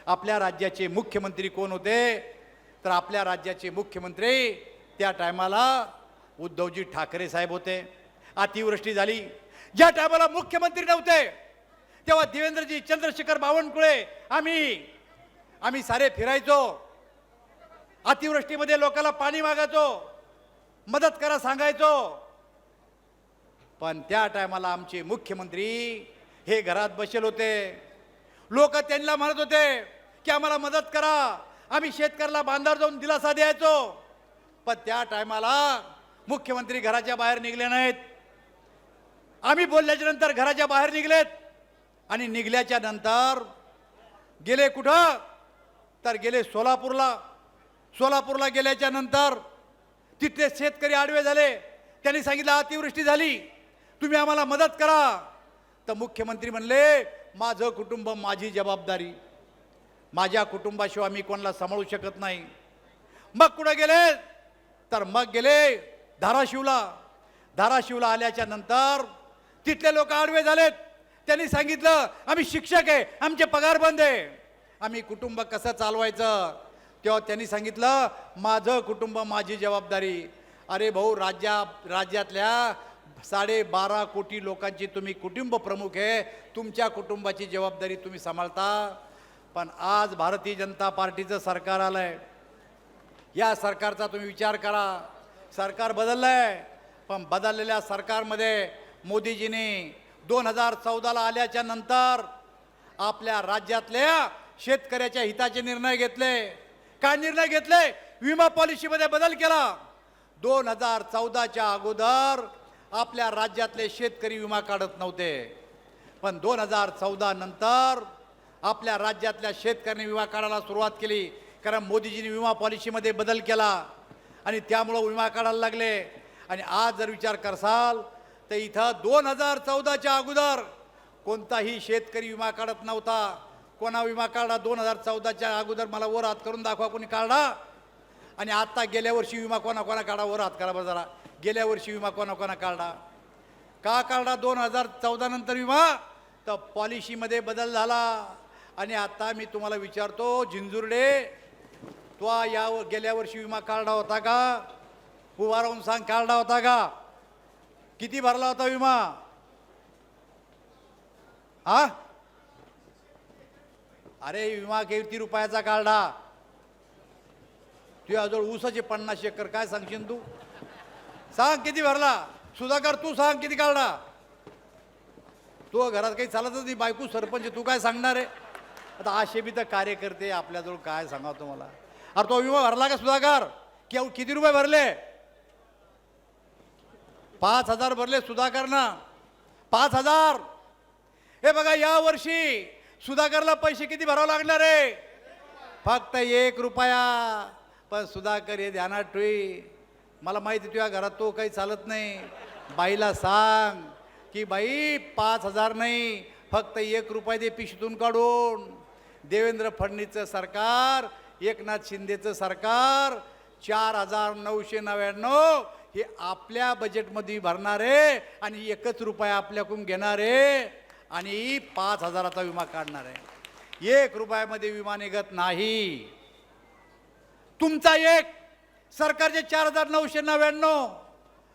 आपल्या राज्याचे मुख्यमंत्री कोण होते? तर आपल्या राज्याचे मुख्यमंत्री त्या टायमाला उद्धवजी ठाकरे साहेब होते. अतिवृष्टी झाली, ज्या टायमाला मुख्यमंत्री नव्हते तेव्हा देवेंद्रजी, चंद्रशेखर बावनकुळे, आम्ही सारे फिरायचो, अतिवृष्टीमध्ये लोकांना पाणी मागायचो, मदत करा सांगायचो. पण त्या टायमाला आमचे मुख्यमंत्री हे घरात बसेल होते. लोक त्यांना म्हणत होते की आम्हाला मदत करा. आम्ही शेतकऱ्याला बांधावर जाऊन दिलासा द्यायचो. पण त्या टायमाला मुख्यमंत्री घराच्या बाहेर निघले नाहीत. आम्ही बोलल्याच्या नंतर घराच्या बाहेर निघलेत आणि निघल्याच्या नंतर गेले कुठं? तर गेले सोलापूरला. सोलापूरला गेल्याच्या नंतर तिथले शेतकरी आडवे झाले. त्यांनी सांगितलं अतिवृष्टी झाली, तुम्ही आम्हाला मदत करा. तर मुख्यमंत्री म्हणले माझं कुटुंब माझी जबाबदारी, माझ्या कुटुंबाशिवाय मी कोणाला सांभाळू शकत नाही. मग कुठं गेले? तर मग गेले धाराशिवला. धाराशिवला आल्याच्या नंतर तिथले लोक आडवे झालेत. त्यांनी सांगितलं आम्ही शिक्षक आहे, आमचे पगार बंद आहे, आम्ही कुटुंब कसं चालवायचं? तेव्हा त्यांनी सांगितलं माझं कुटुंब माझी जबाबदारी. अरे भाऊ, राज्यातल्या 12.5 कोटी लोकांची तुम्ही कुटुंब प्रमुख आहे, तुमच्या कुटुंबाची जबाबदारी तुम्ही सांभाळता. पण आज भारतीय जनता पार्टीचं सरकार आलंय. या सरकारचा तुम्ही विचार करा. सरकार बदललंय, पण बदललेल्या सरकारमध्ये मोदीजींनी 2014ला आल्याच्या नंतर आपल्या राज्यातल्या शेतकऱ्याच्या हिताचे निर्णय घेतले. काय निर्णय घेतले? विमा पॉलिसीमध्ये बदल केला. 2014च्या अगोदर आपल्या राज्यातले शेतकरी विमा काढत नव्हते, पण 2014 नंतर आपल्या राज्यातल्या शेतकऱ्यांनी विमा काढायला सुरुवात केली. कारण मोदीजींनी विमा पॉलिसीमध्ये बदल केला आणि त्यामुळं विमा काढायला लागले. आणि आज जर विचार करसाल तर इथं 2014च्या अगोदर कोणताही शेतकरी विमा काढत नव्हता. कोणा विमा काढला 2014च्या अगोदर? मला वर हात करून दाखवा कोणी काढला. आणि आता गेल्या वर्षी विमा कोणा काढा? वर हात करा बरं जरा. गेल्या वर्षी विमा कोणा काढला? का काढला 2014 नंतर विमा? तर पॉलिसीमध्ये बदल झाला. आणि आता मी तुम्हाला विचारतो, जिंजुर्डे, तो गेल्या वर्षी विमा काढला होता का? उभा राहून सांग, काढला होता का? किती भरला होता विमा? हा? अरे विमा किती रुपयाचा काढला? तुझ्याजवळ ऊसाचे 50 एकर, काय सांगशील तू? सांग किती भरला? सुधाकर तू सांग किती काढला? तू घरात काही चालतच नाही, बायको सरपंच, तू काय सांगणार आहे? आता असे बी तर कार्यकर्ते आपल्याजवळ, काय सांगा तुम्हाला. अरे तो विमा भरला का सुधाकर? किती रुपये भरले? 5,000 भरले सुधाकरनं. 5,000. हे बघा, या वर्षी सुधाकरला पैसे किती भरावं लागणार आहे? फक्त 1 रुपया. पण सुधाकर हे ध्यानात ठेवी, मला माहिती तुझ्या घरात तो काही चालत नाही. बाईला सांग की बाई 5,000 नाही, फक्त 1 रुपया दे पिशवीतून काढून. देवेंद्र फडणवीसचं सरकार, एकनाथ शिंदेचं सरकार 4,999 हे आपल्या बजेटमध्ये भरणारे आणि 1 रुपया आपल्याकडून घेणारे आणि 5,000चा विमा काढणार आहे. 1 रुपयामध्ये विमा निघत नाही. तुमचा एक, सरकारचे 4,999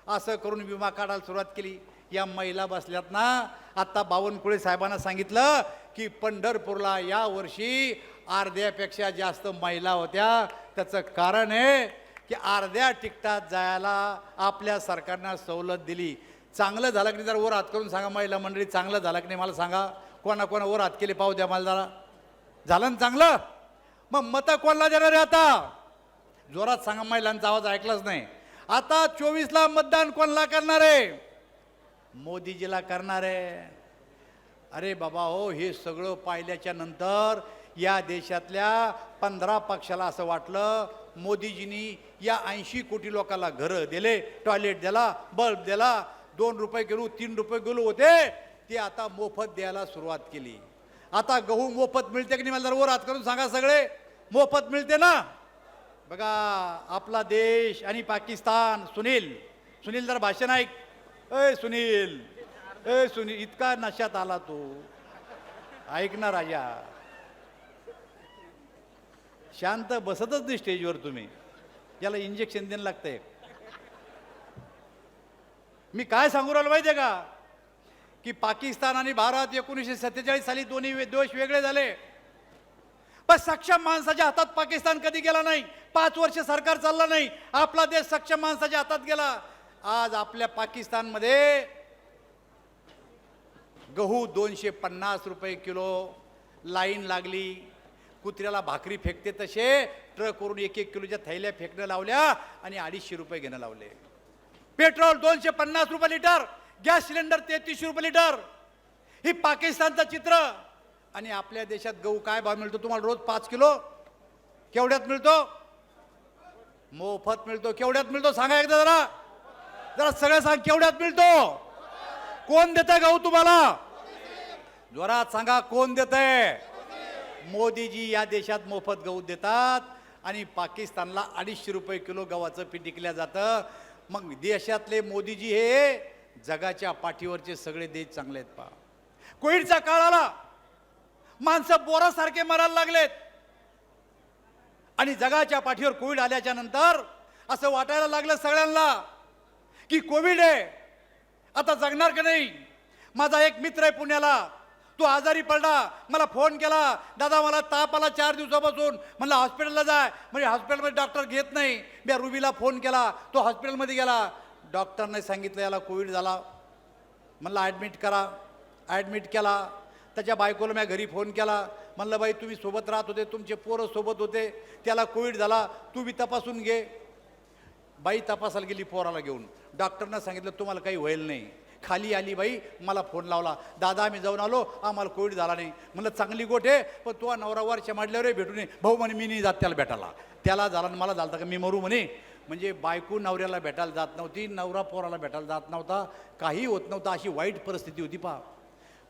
असं करून विमा काढायला सुरुवात केली. या महिला बसल्यात ना, आता बावनकुळे साहेबांना सांगितलं की पंढरपूरला या वर्षी अर्ध्यापेक्षा जास्त महिला होत्या. त्याचं कारण आहे की अर्ध्या तिकिटात जायला आपल्या सरकारनं सवलत दिली. चांगलं झालं की नाही? जरा वर हात करून सांगा महिला मंडळी, चांगलं झालं की नाही मला सांगा. कोणा वर हात केले पाहू द्या मला जरा. झालं ना चांगलं? मग मतं कोणाला देणार आहे आता? जोरात सांगा, महिलांचा आवाज ऐकलाच नाही. आता 24ला मतदान कोणाला करणार आहे? मोदीजीला करणार आहे. अरे बाबा हो, हे सगळं पाहिल्याच्या नंतर या देशातल्या 15 पक्षाला असं वाटलं मोदीजींनी या 80 कोटी लोकांना घरं दिले, टॉयलेट दिला, बल्ब दिला, 2 रुपये किलो 3 रुपये किलो होते ते आता मोफत द्यायला सुरुवात केली. आता गहू मोफत मिळते की नाही? मला जर वर हात करून सांगा, सगळे मोफत मिळते ना? बघा, आपला देश आणि पाकिस्तान. सुनील जर भाषण ऐक. सुनील, इतका नशात आला तू, ऐक ना राजा. शांत बसतच नाही स्टेजवर तुम्ही, याला इंजेक्शन देणं लागतंय. मी काय सांगू राहिलो माहिती आहे का? की पाकिस्तान आणि भारत 1947 साली दोन्ही देश वेगळे झाले, पण सक्षम माणसाच्या हातात पाकिस्तान कधी गेला नाही. 5 वर्ष सरकार चाललं नाही, आपला देश सक्षम माणसाच्या हातात गेला. आज आपल्या पाकिस्तानमध्ये गहू 250 रुपये किलो, लाईन लागली. कुत्र्याला भाकरी फेकते तसे ट्रकवरून 1-1 किलोच्या थैल्या फेकणं लावल्या आणि 250 रुपये घेणं लावले. पेट्रोल 250 रुपये लिटर, गॅस सिलेंडर 33 रुपये लिटर. ही पाकिस्तानचं चित्र. आणि आपल्या देशात गहू काय भाव मिळतो तुम्हाला? रोज 5 किलो. केवढ्यात मिळतो? मोफत मिळतो. केवढ्यात मिळतो सांगा एकदा, जरा सगळं सांग. केवढ्यात मिळतो? कोण देतंय गहू तुम्हाला? जोरात सांगा, कोण देतंय? मोदीजी या देशात मोफत गहू देतात आणि पाकिस्तानला 250 रुपये किलो गव्हाचं पीठ विकल्या जातं. मग देशातले मोदीजी हे जगाच्या पाठीवरचे सगळे देश चांगले आहेत. पहा, कोविडचा काळ आला, माणसं बोरासारखे मरायला लागलेत आणि जगाच्या पाठीवर कोविड आल्याच्या नंतर असं वाटायला लागलं सगळ्यांना की कोविड आहे आता जगणार का नाही? माझा एक मित्र आहे पुण्याला, तो आजारी पडला, मला फोन केला, दादा मला ताप आला 4 दिवसापासून, म्हणलं हॉस्पिटलला जाय, म्हणजे हॉस्पिटलमध्ये डॉक्टर घेत नाही. मी रुबीला फोन केला, तो हॉस्पिटलमध्ये गेला, डॉक्टरने सांगितलं याला कोविड झाला. म्हणलं ॲडमिट करा, ॲडमिट केला. त्याच्या बायकोला मी घरी फोन केला, म्हणलं बाई तुम्ही सोबत राहत होते, तुमचे पोरं सोबत होते, त्याला कोविड झाला, तू बी तपासून घे. बाई तपासायला गेली पोराला घेऊन, डॉक्टरनं सांगितलं तुम्हाला काही होईल नाही. खाली आली बाई, मला फोन लावला, दादा आम्ही जाऊन आलो, आम्हाला कोविड झाला नाही. म्हणलं चांगली गोष्ट आहे, पण तो नवरा वरच्या मांडल्यावर भेटून ये. भाऊ म्हणे मी नाही जात त्याला भेटायला, त्याला झाला आणि मला झालं का मी मरू म्हणे. म्हणजे बायको नवऱ्याला भेटायला जात नव्हती, नवरा पोराला भेटायला जात नव्हता, काही होत नव्हतं, अशी वाईट परिस्थिती होती पहा.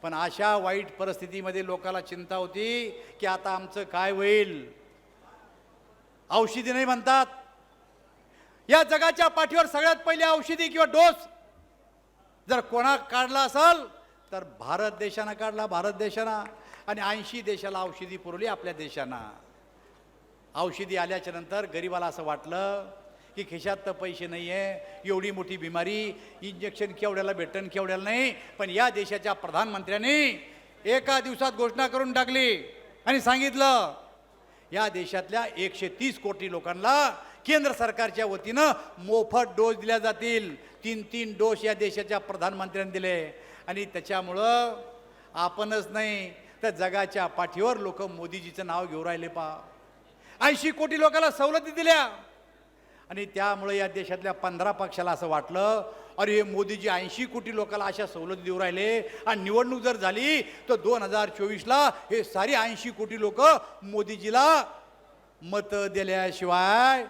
पण अशा वाईट परिस्थितीमध्ये लोकाला चिंता होती की आता आमचं काय होईल. औषधी नाही म्हणतात. या जगाच्या पाठीवर सगळ्यात पहिले औषधी किंवा डोस जर कोणा काढला असेल तर भारत देशानं काढला, भारत देशानं. आणि 80 देशाला औषधी पुरवली आपल्या देशानं. औषधी आल्याच्या नंतर गरिबाला असं वाटलं की खिशात तर पैसे नाही आहे, एवढी मोठी बिमारी, इंजेक्शन केवढ्याला भेटन केवढ्याला नाही. पण या देशाच्या प्रधानमंत्र्यांनी एका दिवसात घोषणा करून टाकली आणि सांगितलं या देशातल्या 130 कोटी लोकांना केंद्र सरकारच्या वतीनं मोफत डोस दिल्या जातील. 3 डोस या देशाच्या प्रधानमंत्र्यांनी दिले. आणि त्याच्यामुळं आपणच नाही तर जगाच्या पाठीवर लोक मोदीजीचं नाव घेऊन राहिले पहा. 80 कोटी लोकांना सवलती दिल्या. आणि त्यामुळे या देशातल्या 15 पक्षाला असं वाटलं अरे हे मोदीजी 80 कोटी लोकांना अशा सवलती देऊ राहिले आणि निवडणूक जर झाली तर 2024ला हे सारी 80 कोटी लोक मोदीजीला मत दिल्याशिवाय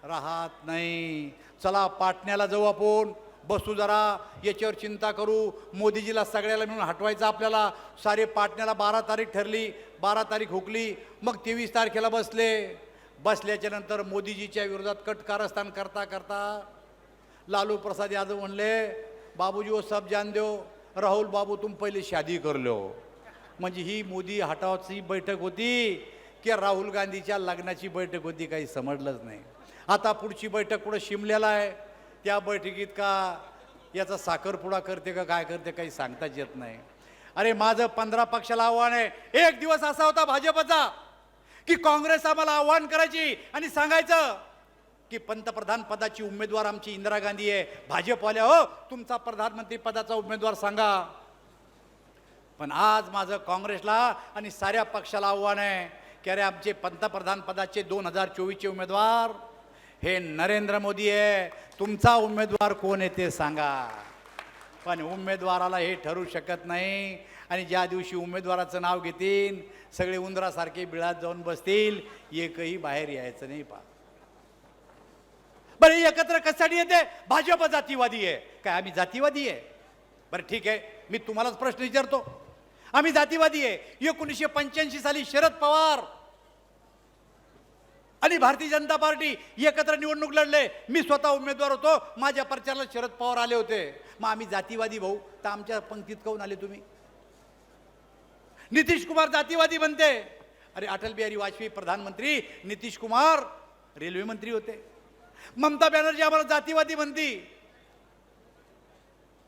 राहत नाही. चला पाटण्याला जाऊ, आपण बसू, जरा याच्यावर चिंता करू. मोदीजीला सगळ्याला मिळून हटवायचं आपल्याला. सारे पाटण्याला 12 तारीख ठरली, 12 तारीख हुकली, मग 23 तारखेला बसल्याच्या नंतर मोदीजीच्या विरोधात कट कारस्थान करता करता लालू प्रसाद यादव म्हणले बाबूजी वो सब जान दो, राहुल बाबू तुम पहिले शादी कर लो. म्हणजे ही मोदी हटावची बैठक होती की राहुल गांधीच्या लग्नाची बैठक होती काही समजलंच नाही. आता पुढची बैठक कुठं शिमल्याला आहे, त्या बैठकीत का याचा साखरपुडा करते का काय करते काही सांगताच येत नाही. अरे माझं 15 पक्षाला आव्हान आहे. एक दिवस असा होता भाजपचा की काँग्रेस आम्हाला आव्हान करायची आणि सांगायचं की पंतप्रधान पदाची उमेदवार आमची इंदिरा गांधी आहे, भाजपवाल्या हो तुमचा प्रधानमंत्री पदाचा उमेदवार सांगा. पण आज माझं काँग्रेसला आणि साऱ्या पक्षाला आव्हान आहे की अरे आमचे पंतप्रधान पदाचे 2024चे उमेदवार हे नरेंद्र मोदी आहे, तुमचा उमेदवार कोण आहे ते सांगा. पण उमेदवाराला हे ठरू शकत नाही. आणि ज्या दिवशी उमेदवाराचं नाव घेतील सगळे उंदरासारखे बिळात जाऊन बसतील, एकही बाहेर यायचं नाही. पा बरं एकत्र कशासाठी येते? भाजप जातीवादी आहे काय? आम्ही जातीवादी आहे? बरं ठीक आहे, मी तुम्हालाच प्रश्न विचारतो, आम्ही जातीवादी आहे. 1985 साली शरद पवार आणि भारतीय जनता पार्टी एकत्र निवडणूक लढले. मी स्वतः उमेदवार होतो, माझ्या प्रचाराला शरद पवार आले होते. मग आम्ही जातीवादी भाऊ, तर आमच्या पंक्तीत काऊन आले तुम्ही? नितीश कुमार जातीवादी बनते. अरे अटल बिहारी वाजपेयी प्रधानमंत्री, नितीश कुमार रेल्वे मंत्री होते. ममता बॅनर्जी आम्हाला जातीवादी म्हणती.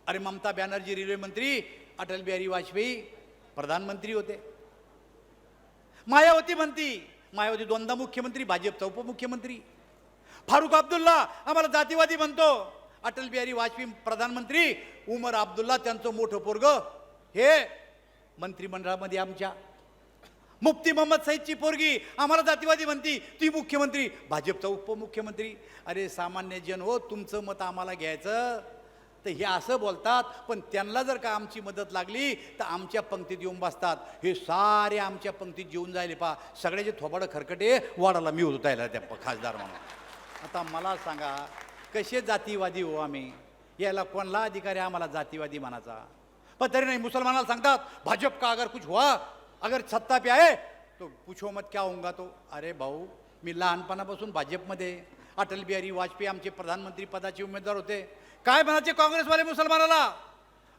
अरे ममता बॅनर्जी रेल्वे मंत्री, अटल बिहारी वाजपेयी प्रधानमंत्री होते. मायावती म्हणती, मायावती 2दा मुख्यमंत्री, भाजपचा उपमुख्यमंत्री. फारुख अब्दुल्ला आम्हाला जातीवादी म्हणतो. अटल बिहारी वाजपेयी प्रधानमंत्री, उमर अब्दुल्ला त्यांचं मोठं पोरग हे मंत्रिमंडळामध्ये आमच्या. मुफ्ती मोहम्मद सईदची पोरगी आम्हाला जातीवादी म्हणती, ती मुख्यमंत्री, भाजपचा उपमुख्यमंत्री. अरे सामान्य जन हो, तुमचं मत आम्हाला घ्यायचं तर हे असं बोलतात, पण त्यांना जर का आमची मदत लागली तर आमच्या पंक्तीत येऊन बसतात. हे सारे आमच्या पंक्तीत जेवून जायले पा. सगळ्याचे थोबाडं खरकटे वाढायला मी होता यायला त्या खासदार म्हणून. आता मला सांगा कसे जातीवादी हो आम्ही? याला कोणला अधिकार आहे आम्हाला जातीवादी म्हणायचा? पण तरी नाही मुसलमानाला सांगतात भाजप का अगर कुछ हुआ, अगर सत्ता पे आए तो पूछो मत क्या होऊंगा तो. अरे भाऊ मी लहानपणापासून भाजपमध्ये. अटल बिहारी वाजपेयी आमचे प्रधानमंत्री पदाचे उमेदवार होते. काय म्हणायचे काँग्रेसवाले मुसलमानाला?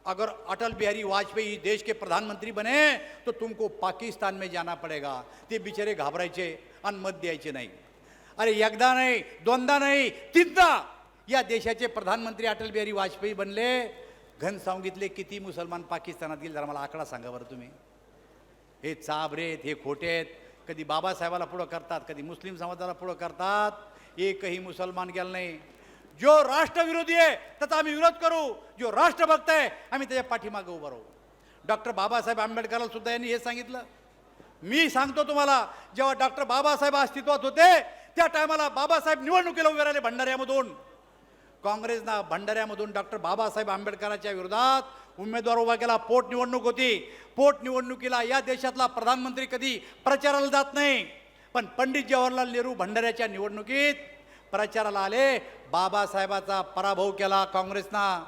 अगर अटल बिहारी वाजपेयी देश के प्रधानमंत्री बने तो तुमको पाकिस्तान में जाना पड़ेगा. ते बिचारे घाबरायचे आणि मत द्यायचे नाही. अरे एकदा नाही, 2दा नाही, 3दा या देशाचे प्रधानमंत्री अटल बिहारी वाजपेयी बनले. घनसावंगीतले किती मुसलमान पाकिस्तानात गेले जरा मला आकडा सांगा बरं तुम्ही. हे चाबरेत, हे खोटे आहेत. कधी बाबासाहेबाला पुढं करतात, कधी मुस्लिम समाजाला पुढं करतात. एकही मुसलमान गेला नाही. जो राष्ट्रविरोधी आहे त्याचा आम्ही विरोध करू, जो राष्ट्रभक्त आहे आम्ही त्याच्या पाठीमागे उभं राहू. डॉक्टर बाबासाहेब आंबेडकरांना सुद्धा यांनी हे सांगितलं. मी सांगतो तुम्हाला, जेव्हा डॉक्टर बाबासाहेब अस्तित्वात होते त्या टायमाला बाबासाहेब निवडणुकीला उभे राहिले भंडाऱ्यामधून. काँग्रेसनं भंडाऱ्यामधून डॉक्टर बाबासाहेब आंबेडकरांच्या विरोधात उमेदवार उभा केला. पोटनिवडणूक होती. पोटनिवडणुकीला या देशातला प्रधानमंत्री कधी प्रचाराला जात नाही, पण पंडित जवाहरलाल नेहरू भंडाऱ्याच्या निवडणुकीत प्रचाराला आले. बाबासाहेबाचा पराभव केला काँग्रेसनं.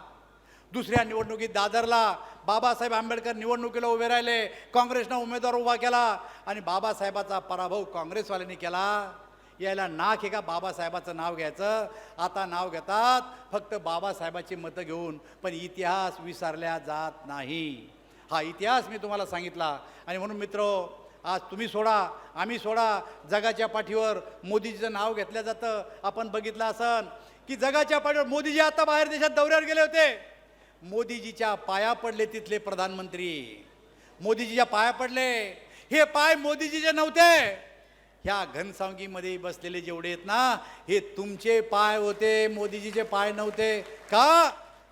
दुसऱ्या निवडणुकीत दादरला बाबासाहेब आंबेडकर निवडणुकीला उभे राहिले. काँग्रेसनं उमेदवार उभा केला आणि बाबासाहेबाचा पराभव काँग्रेसवाल्यांनी केला. यायला नाक आहे का बाबासाहेबाचं नाव घ्यायचं? आता नाव घेतात फक्त बाबासाहेबाची मतं घेऊन, पण इतिहास विसरल्या जात नाही. हा इतिहास मी तुम्हाला सांगितला. आणि म्हणून मित्र, आज तुम्ही सोडा, आम्ही सोडा, जगाच्या पाठीवर मोदीजीचं नाव घेतलं जातं. आपण बघितलं असन की जगाच्या पाठीवर मोदीजी आता बाहेर देशात दौऱ्यावर गेले होते. मोदीजीच्या पाया पडले तिथले प्रधानमंत्री. मोदीजीच्या पाया पडले. हे पाय मोदीजीचे नव्हते. ह्या घनसावंगीमध्ये बसलेले जेवढे आहेत ना, हे तुमचे पाय होते, मोदीजीचे पाय नव्हते. का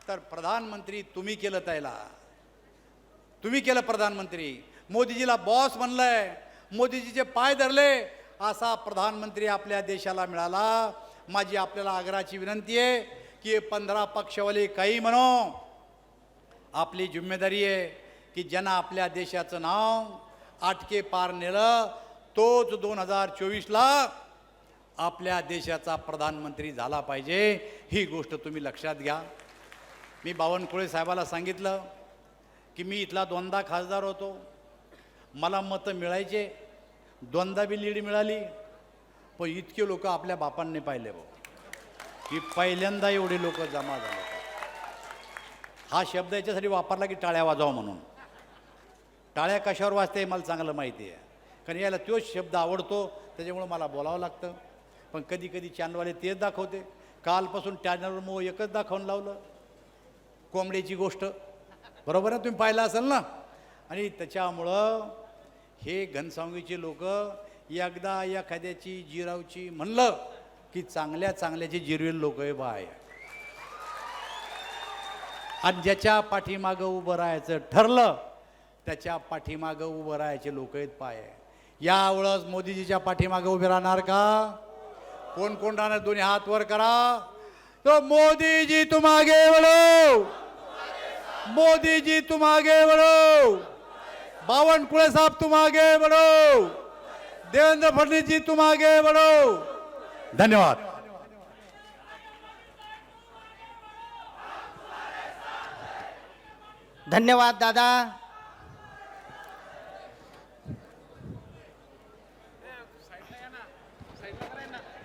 तर प्रधानमंत्री तुम्ही केलं. त्याला तुम्ही केलं प्रधानमंत्री. मोदीजीला बॉस म्हणलंय, मोदीजीचे पाय धरले. असा प्रधानमंत्री आपल्या देशाला मिळाला. माझी आपल्याला आग्रहाची विनंती आहे की 15 पक्षवाले काही म्हणो, आपली जिम्मेदारी आहे की ज्यांना आपल्या देशाचं नाव आटके पार नेलं तोच 2024ला आपल्या देशाचा प्रधानमंत्री झाला पाहिजे. ही गोष्ट तुम्ही लक्षात घ्या. मी बावनकुळे साहेबाला सांगितलं की मी इथला 2दा खासदार होतो, मला मतं मिळायचे, 2दा बी लीड मिळाली, पण इतके लोक आपल्या बापांनी पाहिले भाऊ की पहिल्यांदा एवढे लोक जमा झाले. हा शब्द याच्यासाठी वापरला की टाळ्या वाजवा म्हणून. टाळ्या कशावर वाजते मला चांगलं माहिती आहे, कारण याला तोच शब्द आवडतो, त्याच्यामुळं मला बोलावं लागतं. पण कधी कधी चॅनलवाले तेच दाखवते. कालपासून चॅनलवर मग एकच दाखवून लावलं, कोंबड्याची गोष्ट. बरोबर आहे, तुम्ही पाहिलं असेल ना. आणि त्याच्यामुळं हे घनसावंगीचे लोक एकदा एखाद्याची जिरावची म्हणलं की चांगल्या चांगल्याचे जिरवेल लोक आहे बाय. आणि ज्याच्या पाठीमागं उभं राहायचं ठरलं त्याच्या पाठीमागं उभं राहायचे लोक आहेत पाय. यावेळेस मोदीजीच्या पाठीमागं उभे राहणार का? कोण कोण राहणार? दोन्ही हात वर करा. तो मोदीजी तुम आगे बढ़ो, मोदीजी तुम आगे बढ़ो, बावनकुळे साहब तुम आगे बढ़ो, देवेंद्र फडणवीस जी तुम आगे बढ़ो. धन्यवाद. धन्यवाद दादा.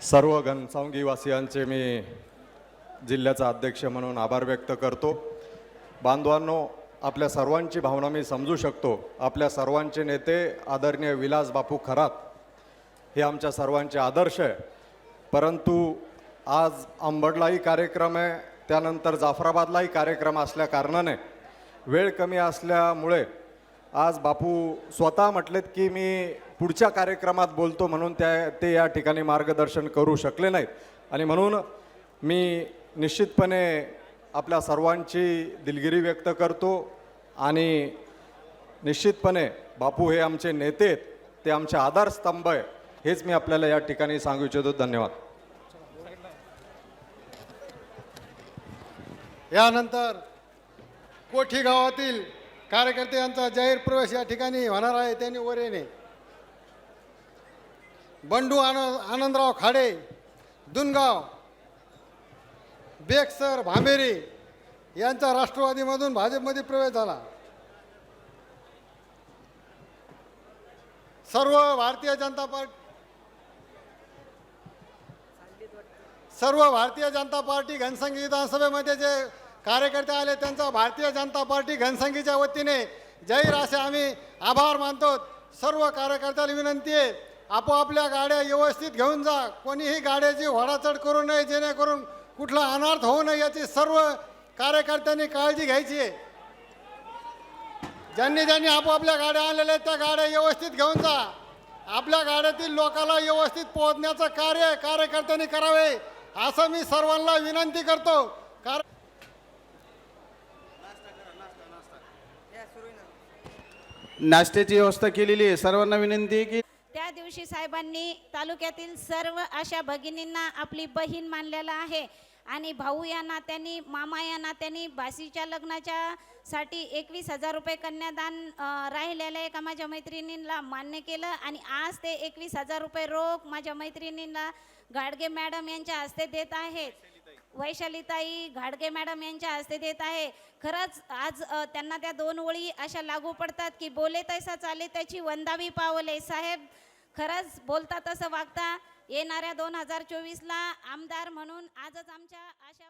सर्व घनसावंगी वासियांचे मी जिल्ह्याचा अध्यक्ष म्हणून आभार व्यक्त करतो. बांधवांनो, आपल्या सर्वांची भावना मी समजू शकतो. आपल्या सर्वांचे नेते आदरणीय विलास बापू खरात हे आमच्या सर्वांचे आदर्श आहे. परंतु आज अंबडलाही कार्यक्रम आहे, त्यानंतर जाफराबादलाही कार्यक्रम असल्या कारणाने वेळ कमी असल्यामुळे आज बापू स्वतः म्हटलेत की मी पुढच्या कार्यक्रमात बोलतो, म्हणून ते या ठिकाणी मार्गदर्शन करू शकले नाहीत. आणि म्हणून मी निश्चितपणे आपल्या सर्वांची दिलगिरी व्यक्त करतो. आणि निश्चितपणे बापू हे आमचे नेते आहेत, ते आमचे आधारस्तंभ आहे, हेच मी आपल्याला या ठिकाणी सांगू इच्छितो. धन्यवाद. यानंतर कोठी गावातील कार्यकर्ते यांचा जाहीर प्रवेश या ठिकाणी होणार आहे. त्यांनी वर येणे. बंडू आनंदराव खाडे, दुनगाव, बेकसर, भांबेरी यांचा राष्ट्रवादीमधून भाजपमध्ये प्रवेश झाला. सर्व भारतीय जनता पार्टी घनसंगी विधानसभेमध्ये जे कार्यकर्ते आले त्यांचा भारतीय जनता पार्टी घनसंगीच्या वतीने जाहीर असे आम्ही आभार मानतो. सर्व कार्यकर्त्याला विनंती आहे, आपोआपल्या गाड्या व्यवस्थित घेऊन जा. कोणीही गाड्याची होडाचढ करू नये, जेणेकरून कुठला अनर्थ होऊ नये याची सर्व कार्यकर्त्यांनी काळजी घ्यायची आहे. ज्यांनी आपापल्या गाड्या आणलेल्या आहेत त्या गाड्या व्यवस्थित घेऊन जा. आपल्या गाड्यातील लोकांना व्यवस्थित पोहोचण्याचं कार्य कार्यकर्त्यांनी करावे असं मी सर्वांना विनंती करतो. नाश्त्याची व्यवस्था केलेली आहे. सर्वांना विनंती आहे की त्या दिवशी साहेबांनी तालुक्यातील सर्व अशा भगिनींना आपली बहीण मानलेला आहे आणि भाऊ या नात्याने, मामा या नात्याने बासीच्या लग्नाच्या साठी 21,000 रुपये कन्यादान राहिलेलं एका माझ्या मैत्रिणींना मान्य केलं आणि आज ते 21,000 रुपये रोख माझ्या मैत्रिणींना घाडगे मॅडम यांच्या हस्ते देत आहेत. वैशालीताई घाडगे मॅडम यांच्या हस्ते देत आहे. खरंच आज त्यांना त्या 2 ओळी अशा लागू पडतात की बोले तैसा चाले त्याची वंदावी पावले. साहेब खरंच बोलता तसं वागता. येणाऱ्या 2024ला आमदार म्हणून आजच आमच्या आशा